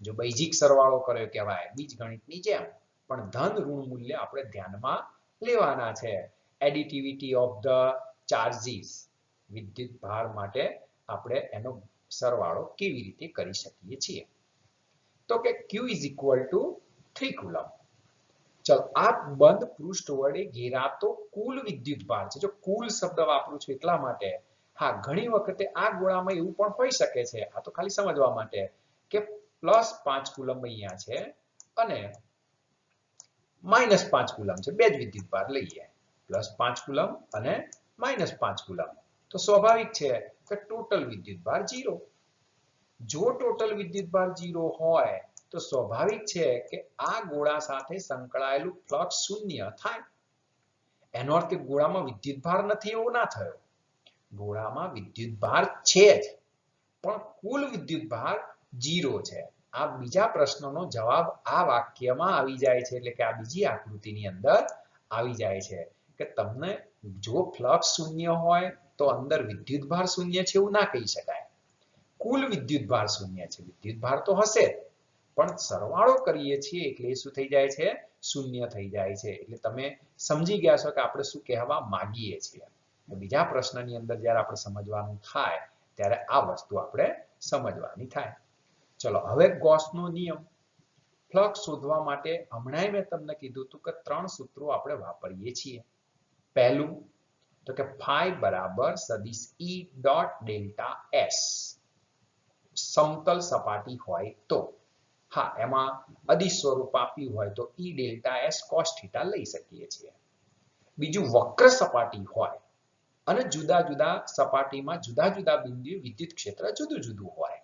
જો બેઝિક સરવાળો કર્યો કહેવાય બીજગણિતની જેમ, પણ ધન ઋણ મૂલ્ય આપણે ધ્યાનમાં લેવાના છે. એડિટિવિટી ઓફ ધ ચાર્જીસ, વિદ્યુત ભાર માટે આપણે એનો સરવાળો કેવી રીતે કરી શકીએ છીએ? તો કે Q = 3 કુલમ. ચલો, આ બંધ પૃષ્ઠ વડે ઘેરાતો કુલ વિદ્યુત ભાર છે. જો કુલ શબ્દ વાપરું છું એટલા માટે. હા, ઘણી વખતે આ ગોળામાં એવું પણ હોઈ શકે છે, આ તો ખાલી સમજવા માટે, કે +5 કુલમ અહીંયા છે અને -5 કુલમ છે. બે જ વિદ્યુત ભાર લઈએ, +5 કુલમ અને -5 કુલમ. તો સ્વાભાવિક છે કે ટોટલ વિદ્યુત ભાર 0. જો ટોટલ વિદ્યુત ભાર 0 હોય તો સ્વાભાવિક છે કે આ ગોળા સાથે સંકળાયેલું ફ્લક્સ શૂન્ય થાય. એનો અર્થ કે ગોળામાં વિદ્યુત ભાર નથી એવો ના થયો. ગોળામાં વિદ્યુત ભાર છે જ, પણ કુલ વિદ્યુત ભાર 0 છે. આ બીજા પ્રશ્નનો જવાબ આ વાક્યમાં આવી જાય છે, એટલે કે આ બીજી આકૃતિની અંદર આવી જાય છે કે તમને જો ફ્લક્સ શૂન્ય હોય તો અંદર વિદ્યુતભાર શૂન્ય છે એવું ના કહી શકાય. કુલ વિદ્યુતભાર શૂન્ય છે, વિદ્યુતભાર તો હશે પણ સરવાળો કરીએ છીએ એટલે એ શું થઈ જાય છે? શૂન્ય થઈ જાય છે. એટલે તમે સમજી ગયા છો કે આપણે શું કહેવા માંગીએ છીએ. બીજા પ્રશ્નની અંદર જ્યારે આપણે સમજવાનું થાય ત્યારે આ વસ્તુ આપણે સમજવાની થાય. ચલો હવે ગોસનો નિયમ. ફ્લક્સ શોધવા માટે હમણાં મેં તમને કીધું હતું કે 3 સૂત્રો આપણે વાપરીએ છીએ. પહેલું તો કે ફાઈ બરાબર સદિશ E ડોટ ડેલ્ટા S સમતલ સપાટી હોય તો. હા, એમાં અદિશ સ્વરૂપ આપ્યું હોય તો E delta S cos theta લઈ શકીએ છીએ. બીજું વક્ર સપાટી હોય અને જુદા જુદા સપાટીમાં જુદા જુદા બિંદુએ વિદ્યુત ક્ષેત્ર જુદું જુદું હોય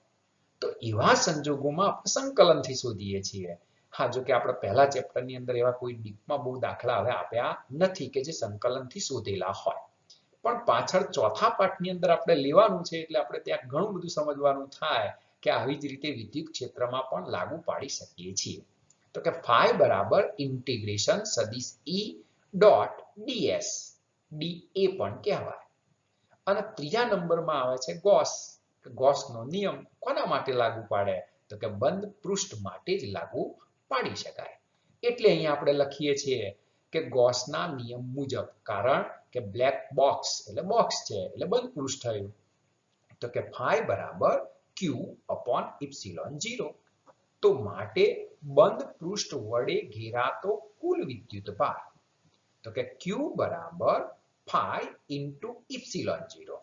તો એવા સંજોગોમાં આપણે સંકલનથી શોધીએ છીએ. હા, જો કે આપણે પહેલા ચેપ્ટરની અંદર એવા કોઈ ડીપમાં બહુ દાખલા હવે આપ્યા નથી કે જે સંકલનથી શોધેલા હોય, પણ પાછળ ચોથા પાઠની અંદર આપણે લેવાનું છે એટલે આપણે ત્યાં ઘણું બધું સમજવાનું થાય કે આવી જ રીતે વિદ્યુત ક્ષેત્રમાં પણ લાગુ પાડી શકીએ છીએ. તો કે ફાઈ બરાબર ઇન્ટિગ્રેશન સદિશ E ડોટ ds dA પણ કહેવાય. અને ત્રીજા નંબરમાં આવે છે ગોસ. ગોસનો નિયમ કોના માટે લાગુ પાડે? તો કે બંધ પૃષ્ઠ માટે જ લાગુ પાડી શકાય. એટલે અહીંયા આપણે લખીએ છીએ કે ગોસના નિયમ મુજબ, કારણ કે બ્લેક બોક્સ એટલે બોક્સ છે એટલે બંધ પૃષ્ઠ થયું. તો કે ફાઈ બરાબર q અપોન ઇપ્સિલોન 0. તો માટે બંધ પૃષ્ઠ વડે ઘેરાતો કુલ વિદ્યુતભાર તો કે q બરાબર ફાઈ ઇન્ટુ ઇપ્સિલોન 0.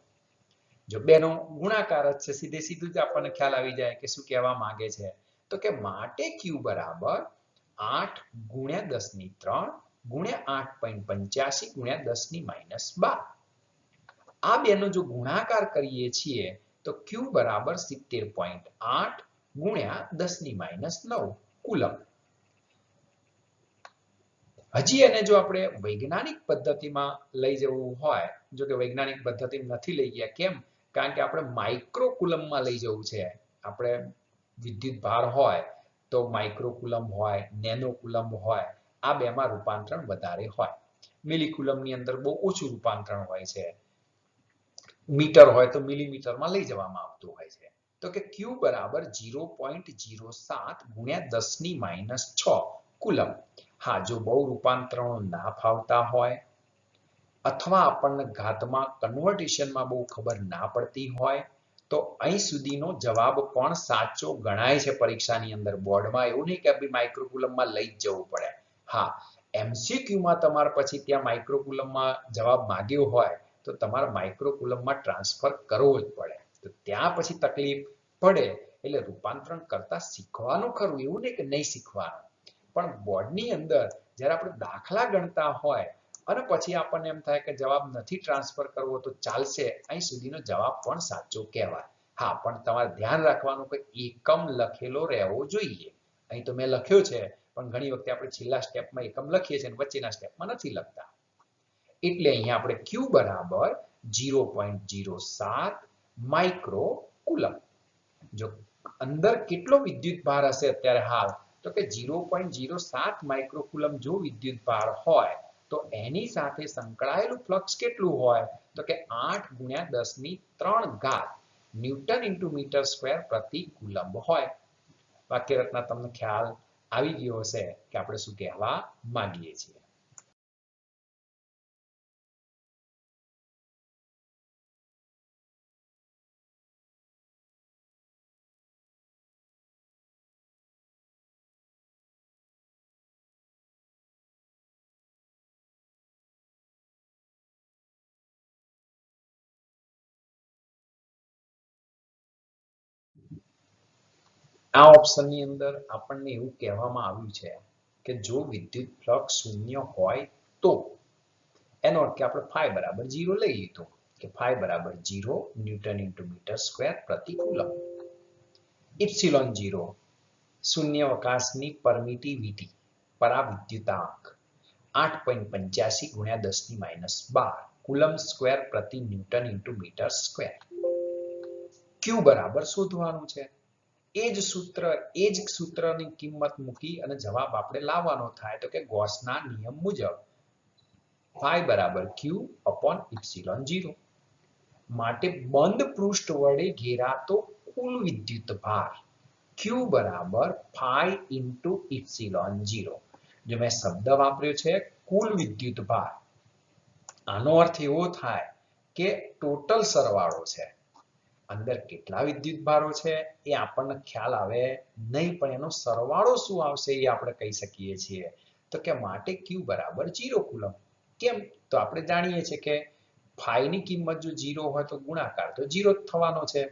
જો બેનો ગુણાકાર જ છે, સીધે સીધું જ આપણને ખ્યાલ આવી જાય કે શું કહેવા માંગે છે. તો કે માટે q બરાબર 8 ગુણ્યા 10 ની 3 ગુણ્યા 8.85 ગુણ્યા 10 ની -12. આ બેનો જો ગુણાકાર કરીએ છીએ તો q બરાબર 70.8 ગુણ્યા 10 ની -9 કુલમ. હજી એને જો આપણે વૈજ્ઞાનિક પદ્ધતિમાં લઈ જવું હોય, જો કે વૈજ્ઞાનિક પદ્ધતિ નથી લઈ ગયા, કેમ? કારણ કે આપણે માઇક્રો કુલમમાં લઈ જવું છે. આપણે વિદ્યુત ભાર હોય તો માઇક્રો કુલમ હોય, નેનો કુલમ હોય, આ બેમાં રૂપાંતરણ વધારે હોય. મિલી કુલમની અંદર બહુ ઓછું રૂપાંતરણ હોય છે. મીટર હોય તો મિલીમીટરમાં લઈ જવામાં આવતું હોય છે. તો કે q બરાબર 0.07 ગુણ્યા 10 ની -6 કુલમ. હા, જો બહુ રૂપાંતરણો ના ફાવતા હોય અથવા આપણને ઘાતમાં કન્વર્ટેશનમાં બહુ ખબર ના પડતી હોય તો અહીં સુધીનો જવાબ પણ સાચો ગણાય છે. પરીક્ષાની અંદર બોર્ડમાં એવું નહીં કે આપણે માઇક્રોકુલમમાં લઈ જ જવું પડે. હા, MCQમાં તમારે પછી ત્યાં માઇક્રોકુલમમાં જવાબ માંગ્યો હોય તો તમારે માઇક્રોકુલમમાં ટ્રાન્સફર કરવો જ પડે. તો ત્યાં પછી તકલીફ પડે એટલે રૂપાંતરણ કરતા શીખવાનું ખરું, એવું નહીં કે નહીં શીખવાનું. પણ બોર્ડની અંદર જ્યારે આપણે દાખલા ગણતા હોય અને પછી આપણને એમ થાય કે જવાબ નથી ટ્રાન્સફર કરવો તો ચાલશે, અહીં સુધીનો જવાબ પણ સાચો કહેવાય. હા, પણ તમારે ધ્યાન રાખવાનું કે એકમ લખેલો રહેવો જોઈએ. અહીં તો મેં લખ્યો છે, પણ ઘણી વખતે આપણે છેલ્લા સ્ટેપમાં એકમ લખીએ છીએ અને વચ્ચેના સ્ટેપમાં નથી લખતા. એટલે અહીંયા આપણે q બરાબર 0.07 માઇક્રો કુલમ. જો અંદર કેટલો વિદ્યુત ભાર હશે અત્યારે હાલ, તો કે 0.07 માઇક્રોકુલમ જો વિદ્યુત ભાર હોય તો એની સાથે સંકળાયેલું ફ્લક્સ કેટલું હોય? તો કે 8 ગુણ્યા 10 ની 3 ઘાત ન્યૂટન ઇન્ટુ મીટર સ્ક્વેર પ્રતિ કુલમ હોય. વાક્ય રચના તમને ખ્યાલ આવી ગયો હશે કે આપણે શું કહેવા માંગીએ છીએ. આ ઓપ્શનની અંદર આપણને એવું કહેવામાં આવ્યું છે કે જો વિદ્યુત ફ્લક્સ શૂન્ય હોય તો એનો અર્થ કે આપણે ફાઈ બરાબર 0 લઈ લીધું કે ફાઈ બરાબર 0 ન્યૂટન ઇન્ટુ મીટર સ્ક્વેર પ્રતિ કુલમ. ઇપ્સિલોન 0 શૂન્યાવકાશની પરમિટિવિટી પરાવિદ્યુતાંક 8.85 ગુણ્યા 10 ની -12 કુલમ સ્ક્વેર પ્રતિ newton into metre square. q બરાબર શોધવાનું છે. એ જ સૂત્રની કિંમત મૂકી અને જવાબ આપણે લાવવાનો થાય તો કે ગોસના નિયમ મુજબ phi બરાબર q upon epsilon 0 માટે બંધ પૃષ્ઠ વડે ઘેરાતો કુલ વિદ્યુત ભાર q બરાબર phi into epsilon 0 જો મેં શબ્દ વાપર્યો છે કુલ વિદ્યુત ભાર આનો અર્થ એવો થાય કે ટોટલ સરવાળો છે અંદર કેટલા વિદ્યુત ભારો છે એ આપણને ખ્યાલ આવે નહીં પણ એનો સરવાળો શું આવશે એ આપણે કહી શકીએ છીએ તો કે માટે q બરાબર 0 કુલમ કેમ તો આપણે જાણીએ છીએ કે phi ની કિંમત જો 0 હોય તો ગુણાકાર તો 0 જ થવાનો છે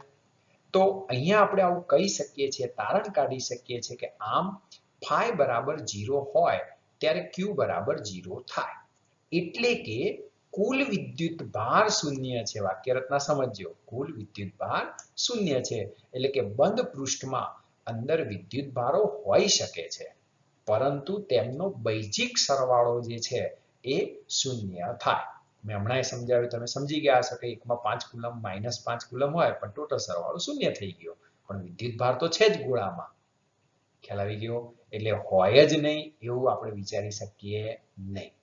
તો અહીંયા આપણે આવું કહી શકીએ છીએ તારણ કાઢી શકીએ છીએ કે આમ phi બરાબર 0 હોય ત્યારે q બરાબર 0 થાય એટલે કે કુલ વિદ્યુત ભાર શૂન્ય છે વાક્યરચના સમજજો કુલ વિદ્યુત ભાર શૂન્ય છે એટલે કે બંધ પૃષ્ઠમાં અંદર વિદ્યુત ભારો હોઈ શકે છે પરંતુ તેમનો બૈજિક સરવાળો જે છે એ શૂન્ય થાય મેં હમણાં સમજાવ્યું તમે સમજી ગયા હશો કે એકમાં 5 કુલમ -5 કુલમ હોય પણ ટોટલ સરવાળો શૂન્ય થઈ ગયો પણ વિદ્યુત ભાર તો છે જ ગોળામાં ખ્યાલ આવી ગયો એટલે હોય જ નહીં એવું આપણે વિચારી શકીએ નહીં